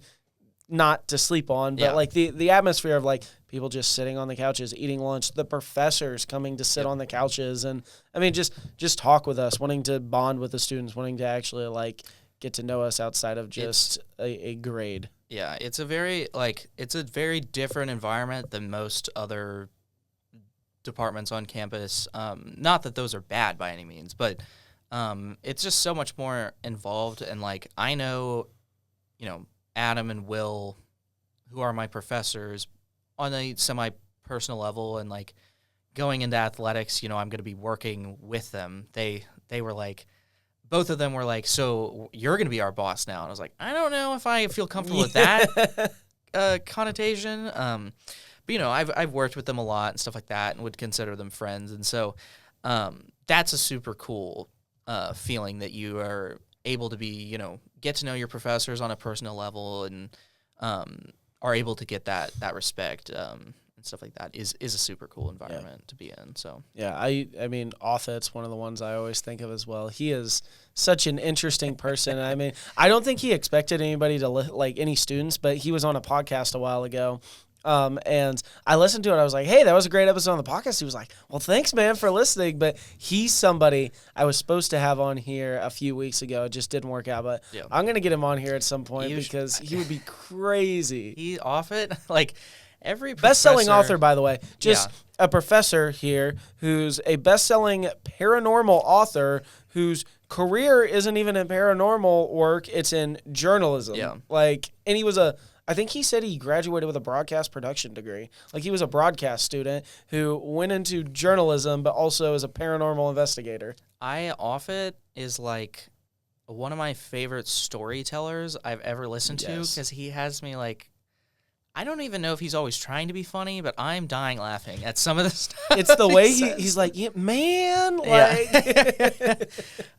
not to sleep on, but the atmosphere of people just sitting on the couches, eating lunch, the professors coming to sit on the couches, and I mean just talk with us, wanting to bond with the students, wanting to actually get to know us outside of just a grade. Yeah, it's a very different environment than most other departments on campus. Not that those are bad by any means, but it's just so much more involved. And I know, Adam and Will, who are my professors, on a semi-personal level, and going into athletics, I'm going to be working with them. They were both of them were so you're going to be our boss now. And I was like, I don't know if I feel comfortable with that connotation. But, I've worked with them a lot and stuff like that and would consider them friends. And so that's a super cool feeling that you are able to be, get to know your professors on a personal level and are able to get that respect and stuff like that is a super cool environment to be in. So yeah, I mean, Offit's one of the ones I always think of as well. He is such an interesting person. I mean, I don't think he expected anybody to any students, but he was on a podcast a while ago. And I listened to it. I was like, hey, that was a great episode on the podcast. He was like, well, thanks, man, for listening. But he's somebody I was supposed to have on here a few weeks ago. It just didn't work out. But I'm going to get him on here at some point because he would be crazy. He Offit, every best-selling author, by the way. Just a professor here who's a best-selling paranormal author whose career isn't even in paranormal work. It's in journalism. Yeah. And he was I think he said he graduated with a broadcast production degree. He was a broadcast student who went into journalism, but also is a paranormal investigator. Offit is one of my favorite storytellers I've ever listened to because he has me I don't even know if he's always trying to be funny, but I'm dying laughing at some of the stuff. It's the way says. he's like, yeah, man, like. Yeah.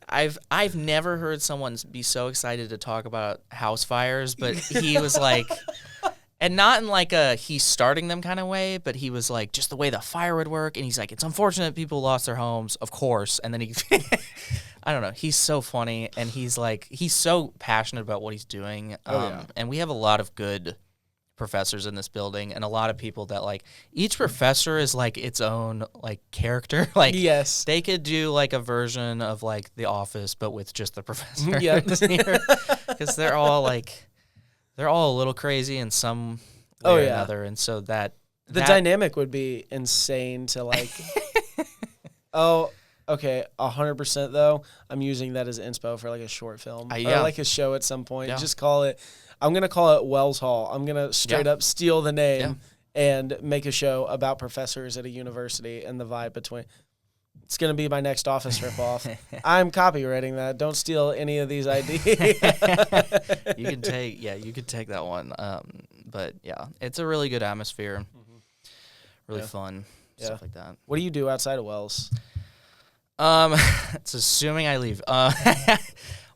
I've never heard someone be so excited to talk about house fires, but he was like, and not in like a he's starting them kind of way, but he was like just the way the fire would work, and he's like, it's unfortunate people lost their homes, of course, and then he, I don't know, he's so funny, and he's so passionate about what he's doing, and we have a lot of good professors in this building, and a lot of people that like each professor is like its own like character. Like Yes. they could do like a version of like The Office, but with just the professor. Yeah. Because they're all a little crazy in some way or another, and so that dynamic would be insane to like. Okay, 100% though. I'm using that as inspo for like a short film or like a show at some point. Just call it. I'm gonna call it Wells Hall. I'm gonna straight up steal the name and make a show about professors at a university and the vibe between. It's gonna be my next Office ripoff. I'm copywriting that. Don't steal any of these ideas. You could take that one. But yeah, it's a really good atmosphere. Really fun stuff like that. What do you do outside of Wells? It's assuming I leave.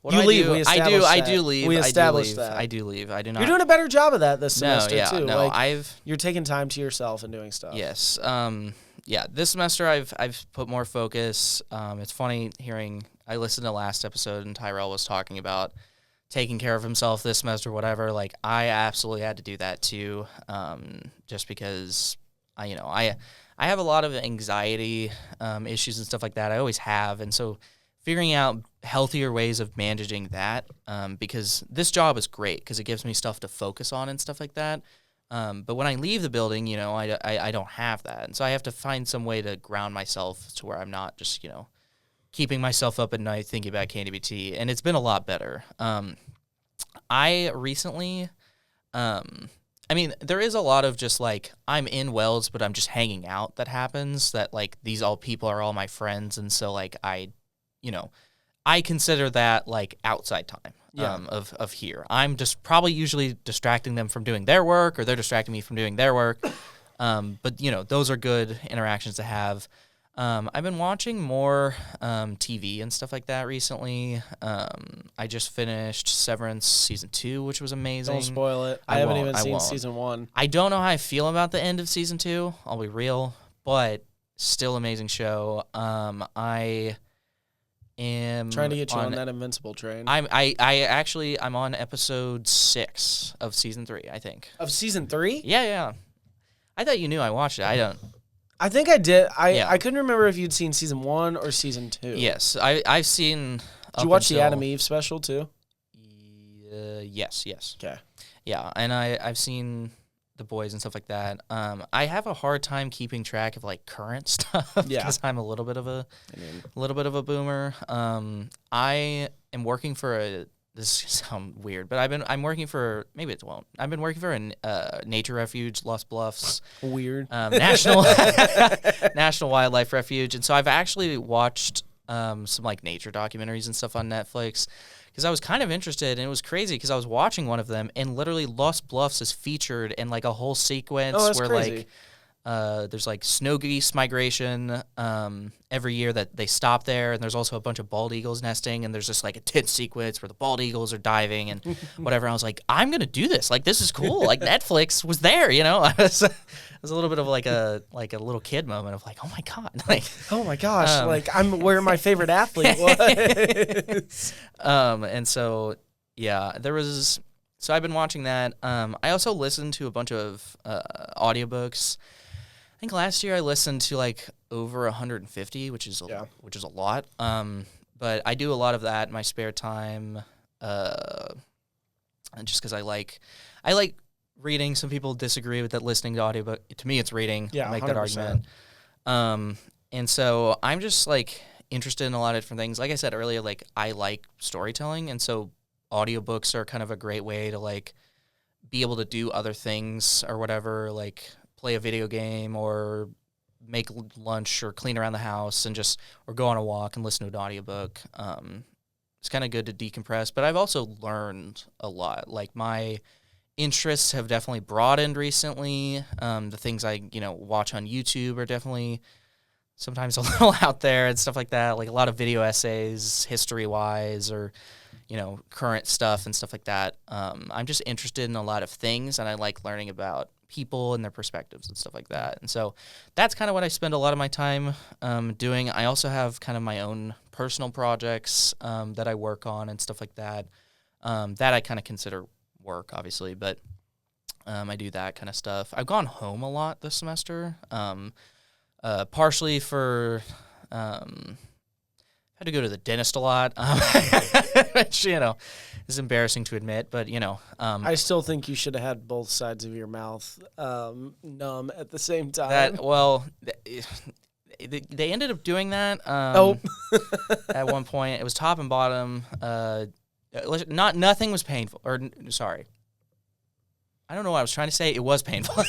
What you do leave. I do leave. We established that. that. I do leave. I do not. You're doing a better job of that this semester too. No, like, you're taking time to yourself and doing stuff. Yes. This semester I've put more focus. It's funny hearing. I listened to last episode and Tyrell was talking about taking care of himself this semester, whatever. Like I absolutely had to do that too. Just because I have a lot of anxiety issues and stuff like that. I always have, and so figuring out healthier ways of managing that, because this job is great because it gives me stuff to focus on and stuff like that. But when I leave the building, I don't have that, and so I have to find some way to ground myself to where I'm not just keeping myself up at night thinking about KNWT, and it's been a lot better. I recently. There is a lot of just like I'm in Wells, but I'm just hanging out that happens. That like these people are all my friends, and so like I consider that like outside time of here. I'm just probably usually distracting them from doing their work, or they're distracting me from doing their work. But those are good interactions to have. I've been watching more TV and stuff like that recently. I just finished Severance Season 2, which was amazing. Don't spoil it. I haven't even seen Season 1. I don't know how I feel about the end of Season 2. I'll be real, but still amazing show. I am trying to get you on that Invincible train. I'm on episode 6 of Season 3, I think. Of Season 3? Yeah. I thought you knew I watched it. I don't. I think I did. I couldn't remember if you'd seen Season 1 or Season 2. Yes, I've seen. Did you watch the Adam Eve special too? Yes. Okay. Yeah, and I've seen The Boys and stuff like that. I have a hard time keeping track of like current stuff because I'm a little bit of a boomer. I am working for this sounds weird, but I'm working for, maybe it won't. I've been working for a nature refuge, Lost Bluffs. Weird. National Wildlife Refuge. And so I've actually watched some like nature documentaries and stuff on Netflix because I was kind of interested, and it was crazy because I was watching one of them and literally Lost Bluffs is featured in like a whole sequence where crazy. Like there's like snow geese migration every year that they stop there, and there's also a bunch of bald eagles nesting, and there's just like a tit sequence where the bald eagles are diving and whatever. I was like, I'm gonna do this. Like this is cool. Like Netflix was there, It was a little bit of like a little kid moment of like, oh my god, like oh my gosh, like I'm where my favorite athlete was. And so so I've been watching that. I also listened to a bunch of audiobooks. I think last year I listened to like over 150, which is a lot. But I do a lot of that in my spare time, just because I like reading. Some people disagree with that listening to audiobook. To me, it's reading. Yeah, I'll make 100%. that argument. And so I'm just like interested in a lot of different things. Like I said earlier, like I like storytelling, and so audiobooks are kind of a great way to like be able to do other things or whatever, like play a video game or make lunch or clean around the house and or go on a walk and listen to an audiobook. It's kind of good to decompress, but I've also learned a lot. Like my interests have definitely broadened recently. The things I, watch on YouTube are definitely sometimes a little out there and stuff like that, like a lot of video essays, history-wise, or, current stuff and stuff like that. I'm just interested in a lot of things, and I like learning about people and their perspectives and stuff like that. And so that's kind of what I spend a lot of my time doing. I also have kind of my own personal projects that I work on and stuff like that, that I kind of consider work, obviously, but I do that kind of stuff. I've gone home a lot this semester, partially for had to go to the dentist a lot, which is embarrassing to admit, but I still think you should have had both sides of your mouth numb at the same time. They ended up doing that. At one point, it was top and bottom. Nothing was painful, sorry. I don't know what I was trying to say. It was painful.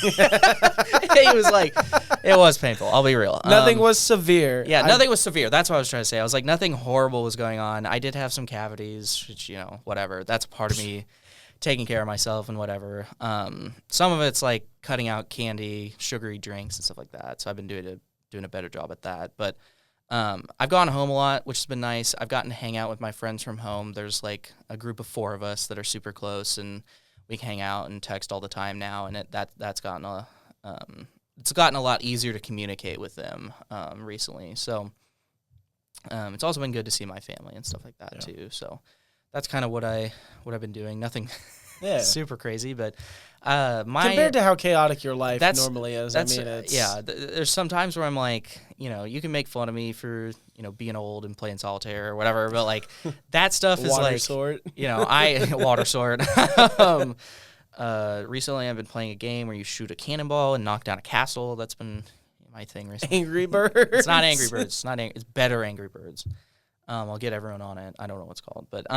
It was painful. I'll be real. Nothing was severe. Yeah, nothing was severe. That's what I was trying to say. I was like, nothing horrible was going on. I did have some cavities, which, whatever. That's a part of me taking care of myself and whatever. Some of it's like cutting out candy, sugary drinks, and stuff like that. So I've been doing a better job at that. But I've gone home a lot, which has been nice. I've gotten to hang out with my friends from home. There's like a group of 4 of us that are super close, and we can hang out and text all the time now, and that's gotten it's gotten a lot easier to communicate with them recently. So it's also been good to see my family and stuff like that too. So that's kind of what I've been doing. Nothing super crazy, but compared to how chaotic your life normally is, I mean, it's there's some times where I'm like, you can make fun of me for being old and playing solitaire or whatever, but like that stuff is water like sort. Water sort. Recently I've been playing a game where you shoot a cannonball and knock down a castle. That's been my thing recently. Angry Birds. It's not Angry Birds. It's Better Angry Birds. I'll get everyone on it. I don't know what's called, but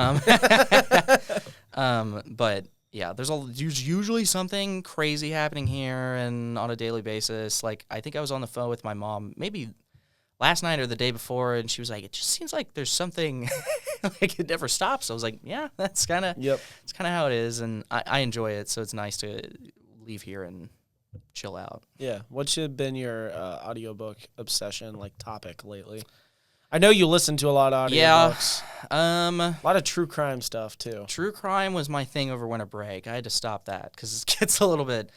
but yeah, there's usually something crazy happening here and on a daily basis. Like I think I was on the phone with my mom maybe last night or the day before, and she was like, "It just seems like there's something like it never stops." I was like, "Yeah, that's kind of it's kind of how it is," and I enjoy it. So it's nice to leave here and chill out. Yeah, what's been your audiobook obsession topic lately? I know you listen to a lot of audiobooks. Yeah. A lot of true crime stuff too. True crime was my thing over winter break. I had to stop that because it gets a little bit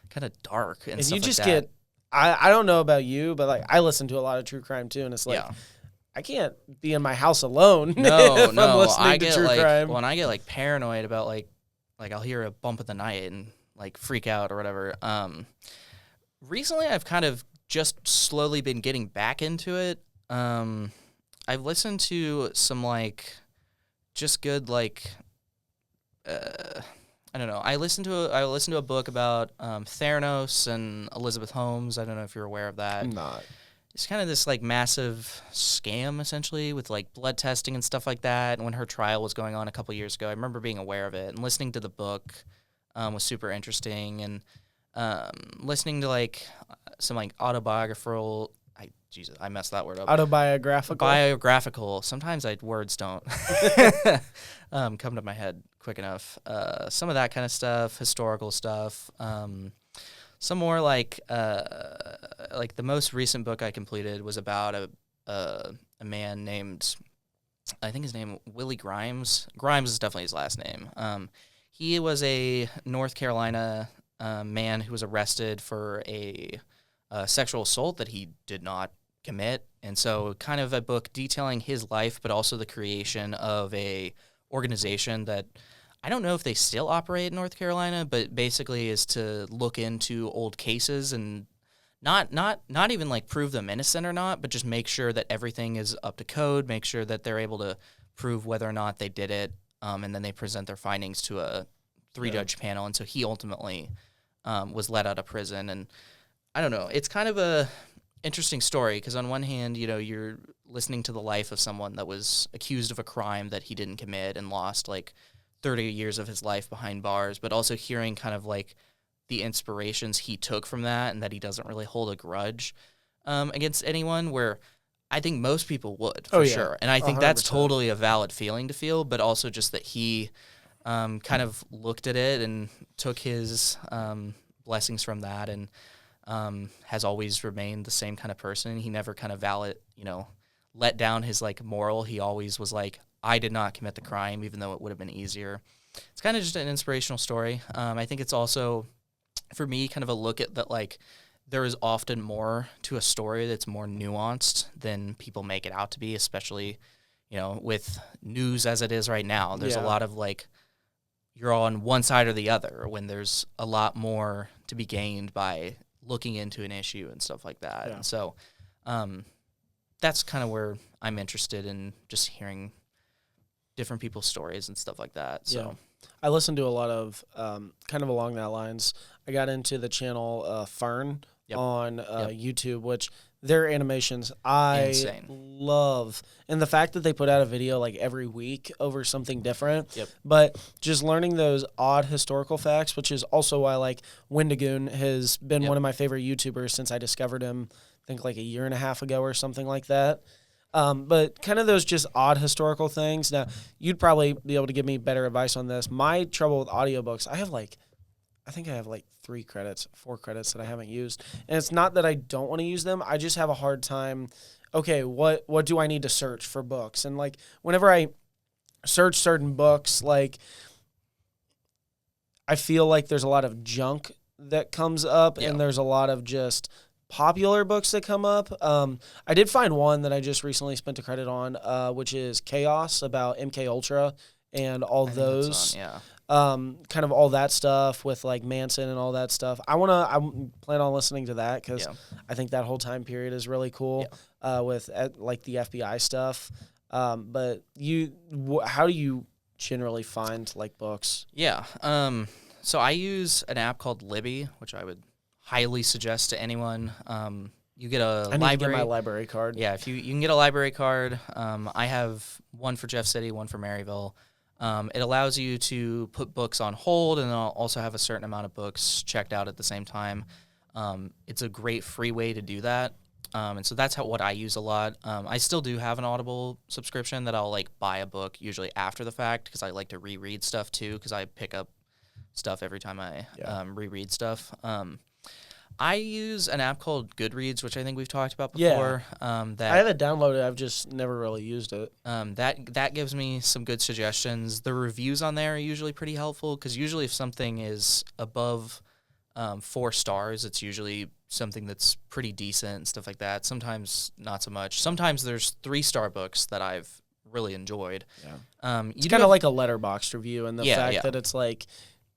kind of dark and stuff you just like that. get. I don't know about you, but I listen to a lot of true crime too, and it's like I can't be in my house alone. No, if I'm listening to true crime. When I get paranoid about like I'll hear a bump in the night and freak out or whatever. Recently I've kind of just slowly been getting back into it. I've listened to some just good I don't know. I listened to a book about Theranos and Elizabeth Holmes. I don't know if you're aware of that. I'm not. It's kind of this massive scam essentially with blood testing and stuff like that. And when her trial was going on a couple years ago, I remember being aware of it and listening to the book was super interesting, and listening to some autobiographical. I messed that word up. Autobiographical. Biographical. Sometimes words don't come to my head quick enough. Some of that kind of stuff, historical stuff. Some more the most recent book I completed was about a man named, I think his name Willie Grimes. Grimes is definitely his last name. He was a North Carolina man who was arrested for a sexual assault that he did not commit, and so kind of a book detailing his life, but also the creation of a organization that I don't know if they still operate in North Carolina, but basically is to look into old cases and not even prove them innocent or not, but just make sure that everything is up to code, make sure that they're able to prove whether or not they did it, and then they present their findings to a 3-judge panel. And so he ultimately was let out of prison, and I don't know. It's kind of a interesting story because on one hand, you're listening to the life of someone that was accused of a crime that he didn't commit and lost 30 years of his life behind bars, but also hearing kind of the inspirations he took from that, and that he doesn't really hold a grudge against anyone, where I think most people would, for sure. And I think 100%. That's totally a valid feeling to feel, but also just that he kind of looked at it and took his blessings from that, and has always remained the same kind of person. He never kind of let down his like moral. He always was like, I did not commit the crime, even though it would have been easier. It's kind of just an inspirational story. I think it's also, for me, kind of a look at that, like, there is often more to a story that's more nuanced than people make it out to be, especially, with news as it is right now. There's a lot of, like, you're on one side or the other, when there's a lot more to be gained by looking into an issue and stuff like that. Yeah. And so that's kind of where I'm interested in, just hearing different people's stories and stuff like that. So. Yeah. I listened to a lot of kind of along that lines. I got into the channel Fern on YouTube, which their animations I love. And the fact that they put out a video like every week over something different. Yep. But just learning those odd historical facts, which is also why like Wendigoon has been one of my favorite YouTubers since I discovered him, I think like a year and a half ago or something like that. But kind of those just odd historical things. Now, you'd probably be able to give me better advice on this. My trouble with audiobooks, I think I have 4 credits that I haven't used. And it's not that I don't want to use them. I just have a hard time. Okay, what do I need to search for books? And like whenever I search certain books, like I feel like there's a lot of junk that comes up, and there's a lot of just popular books that come up. I did find one that I just recently spent a credit on, which is Chaos, about MK Ultra and all those. Kind of all that stuff with like Manson and all that stuff. I plan on listening to that because I think that whole time period is really cool with like the FBI stuff. But how do you generally find like books? Yeah. So I use an app called Libby, which I would highly suggest to anyone. You get a library. I need to get my library card. Yeah, if you can get a library card. I have one for Jeff City, one for Maryville. It allows you to put books on hold, and I'll also have a certain amount of books checked out at the same time. It's a great free way to do that. And so that's what I use a lot. I still do have an Audible subscription that I'll like buy a book usually after the fact, because I like to reread stuff too, because I pick up stuff every time I reread stuff. I use an app called Goodreads, which I think we've talked about before. That I have it downloaded. I've just never really used it. That gives me some good suggestions. The reviews on there are usually pretty helpful, because usually if something is above 4 stars, it's usually something that's pretty decent and stuff like that. Sometimes not so much. Sometimes there's 3-star books that I've really enjoyed. Yeah. It's kind of like a Letterboxd review, and the fact that it's like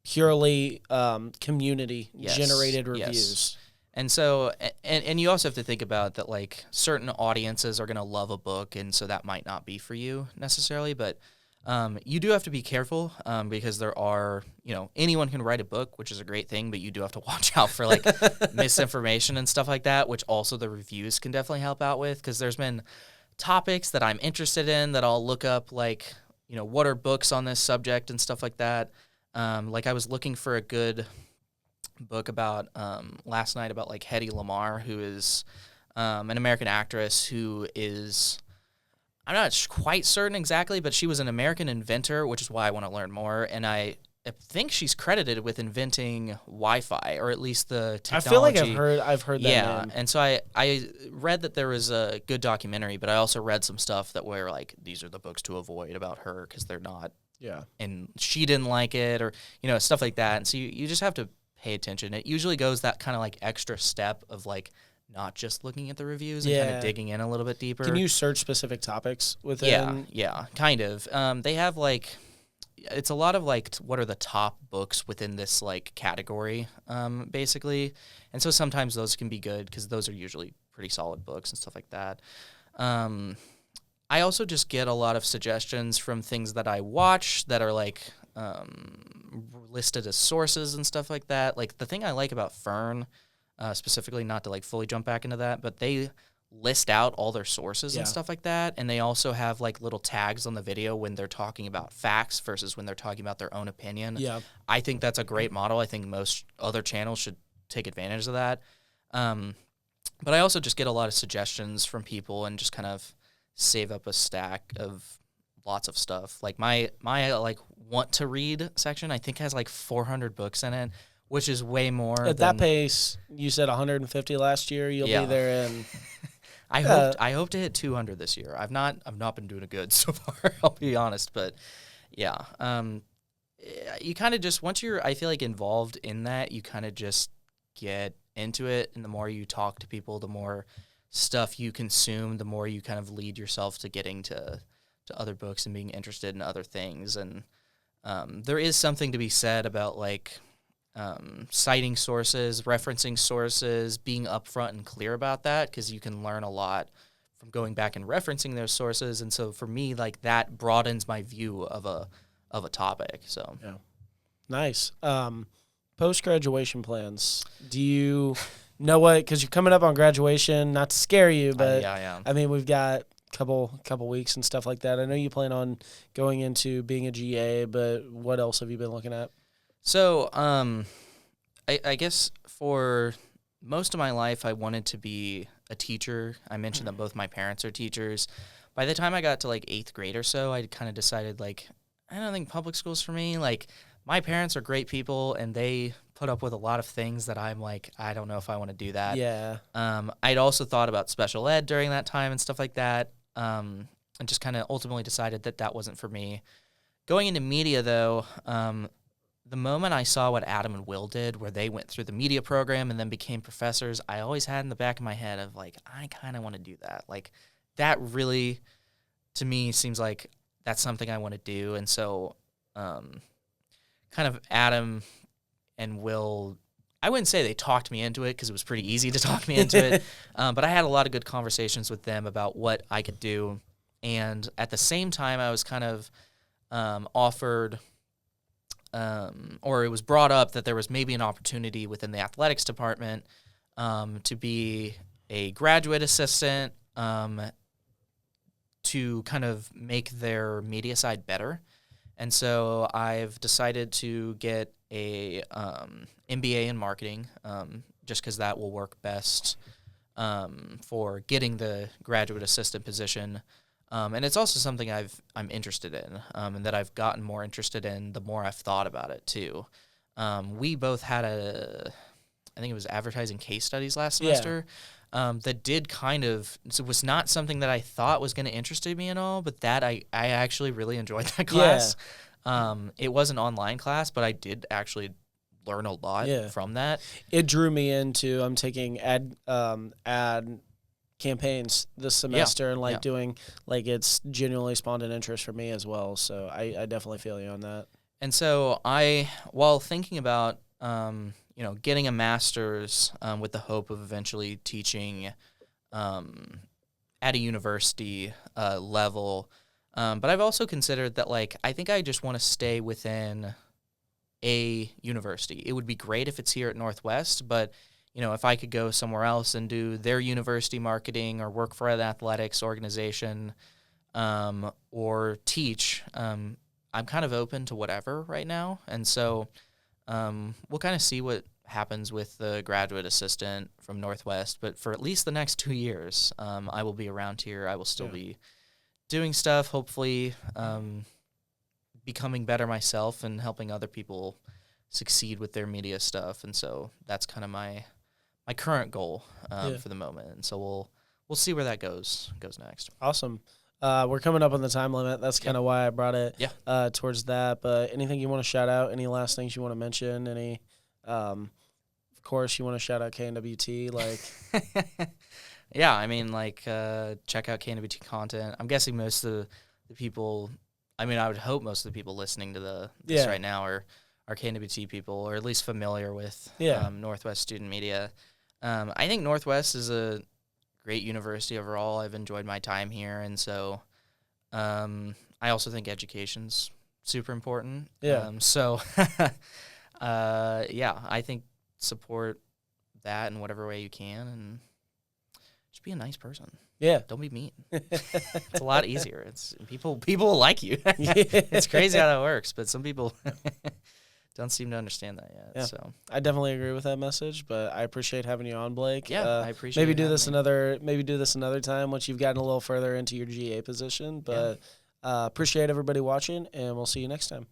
purely community-generated reviews. Yes. And so, and you also have to think about that, like, certain audiences are going to love a book, and so that might not be for you necessarily, but you do have to be careful, because there are, anyone can write a book, which is a great thing, but you do have to watch out for, like, misinformation and stuff like that, which also the reviews can definitely help out with, because there's been topics that I'm interested in that I'll look up, like, what are books on this subject and stuff like that. Like I was looking for a good book about last night about like Hedy Lamarr, who is an American actress who is, I'm not quite certain exactly, but she was an American inventor, which is why I want to learn more. And I think she's credited with inventing Wi-Fi, or at least the technology. I feel like I've heard that name. And so I read that there was a good documentary, but I also read some stuff that were like, these are the books to avoid about her because they're not. Yeah. And she didn't like it, or, stuff like that. And so you just have to pay attention. It usually goes that kind of like extra step of like not just looking at the reviews and kind of digging in a little bit deeper. Can you search specific topics within? Yeah, kind of. They have like, it's a lot of like, what are the top books within this like category, basically. And so sometimes those can be good because those are usually pretty solid books and stuff like that. I also just get a lot of suggestions from things that I watch that are like listed as sources and stuff like that. Like the thing I like about Fern, specifically, not to like fully jump back into that, but they list out all their sources and stuff like that. And they also have like little tags on the video when they're talking about facts versus when they're talking about their own opinion. Yeah. I think that's a great model. I think most other channels should take advantage of that. But I also just get a lot of suggestions from people and just kind of save up a stack of lots of stuff. Like my like want to read section, I think, has like 400 books in it, which is way more. At that pace, you said 150 last year. You'll be there in. I hope to hit 200 this year. I've not been doing it good so far. I'll be honest, but yeah. You kind of just, once you're, I feel like, involved in that, you kind of just get into it, and the more you talk to people, the more stuff you consume, the more you kind of lead yourself to getting to other books and being interested in other things. And there is something to be said about like citing sources, referencing sources, being upfront and clear about that, because you can learn a lot from going back and referencing those sources. And so for me, like, that broadens my view of a topic. So yeah, nice. Post-graduation plans. Do you know what? Because you're coming up on graduation. Not to scare you, but yeah. I mean, we've got couple weeks and stuff like that. I know you plan on going into being a GA, but what else have you been looking at? So, I guess for most of my life, I wanted to be a teacher. I mentioned that both my parents are teachers. By the time I got to like 8th grade or so, I kind of decided, like, I don't think public school's for me. Like, my parents are great people, and they put up with a lot of things that I'm like, I don't know if I want to do that. Yeah. I'd also thought about special ed during that time and stuff like that. And just kind of ultimately decided that that wasn't for me. Going into media, though, the moment I saw what Adam and Will did, where they went through the media program and then became professors, I always had in the back of my head of, like, I kind of want to do that. Like, that really, to me, seems like that's something I want to do. And so kind of Adam and Will, I wouldn't say they talked me into it, because it was pretty easy to talk me into it, but I had a lot of good conversations with them about what I could do. And at the same time, I was kind of offered, or it was brought up that there was maybe an opportunity within the athletics department to be a graduate assistant, to kind of make their media side better. And so I've decided to get a MBA in marketing, just because that will work best for getting the graduate assistant position. And it's also something I'm interested in, and that I've gotten more interested in the more I've thought about it too. We both had I think it was advertising case studies last semester. That did kind of, so it was not something that I thought was going to interest me at all, but that I actually really enjoyed that class. It was an online class, but I did actually learn a lot from that. It drew me into, I'm taking ad campaigns this semester, and doing, like, it's genuinely spawned an interest for me as well. So I definitely feel you on that. And so while thinking about, getting a master's with the hope of eventually teaching at a university level, but I've also considered that, like, I think I just want to stay within a university. It would be great if it's here at Northwest, but, if I could go somewhere else and do their university marketing or work for an athletics organization or teach, I'm kind of open to whatever right now. And so we'll kind of see what happens with the graduate assistant from Northwest, but for at least the next 2 years, I will be around here. I will still be doing stuff, hopefully becoming better myself and helping other people succeed with their media stuff. And so that's kind of my current goal for the moment. And so we'll see where that goes next. Awesome. We're coming up on the time limit. That's kind of why I brought it towards that. But anything you want to shout out? Any last things you want to mention? Any, of course, you want to shout out KNWT? Like, yeah, I mean, like, check out KNWT content. I'm guessing most of the people, I mean, I would hope most of the people listening to this right now are KNWT people, or at least familiar with Northwest Student Media. I think Northwest is a great university overall. I've enjoyed my time here, and so I also think education's super important. I think support that in whatever way you can, and just be a nice person. Yeah, don't be mean. It's a lot easier. It's people will like you. It's crazy how that works, but some people don't seem to understand that yet. Yeah. So I definitely agree with that message, but I appreciate having you on, Blake. Yeah, I appreciate maybe do this another time once you've gotten a little further into your GA position. But appreciate everybody watching, and we'll see you next time.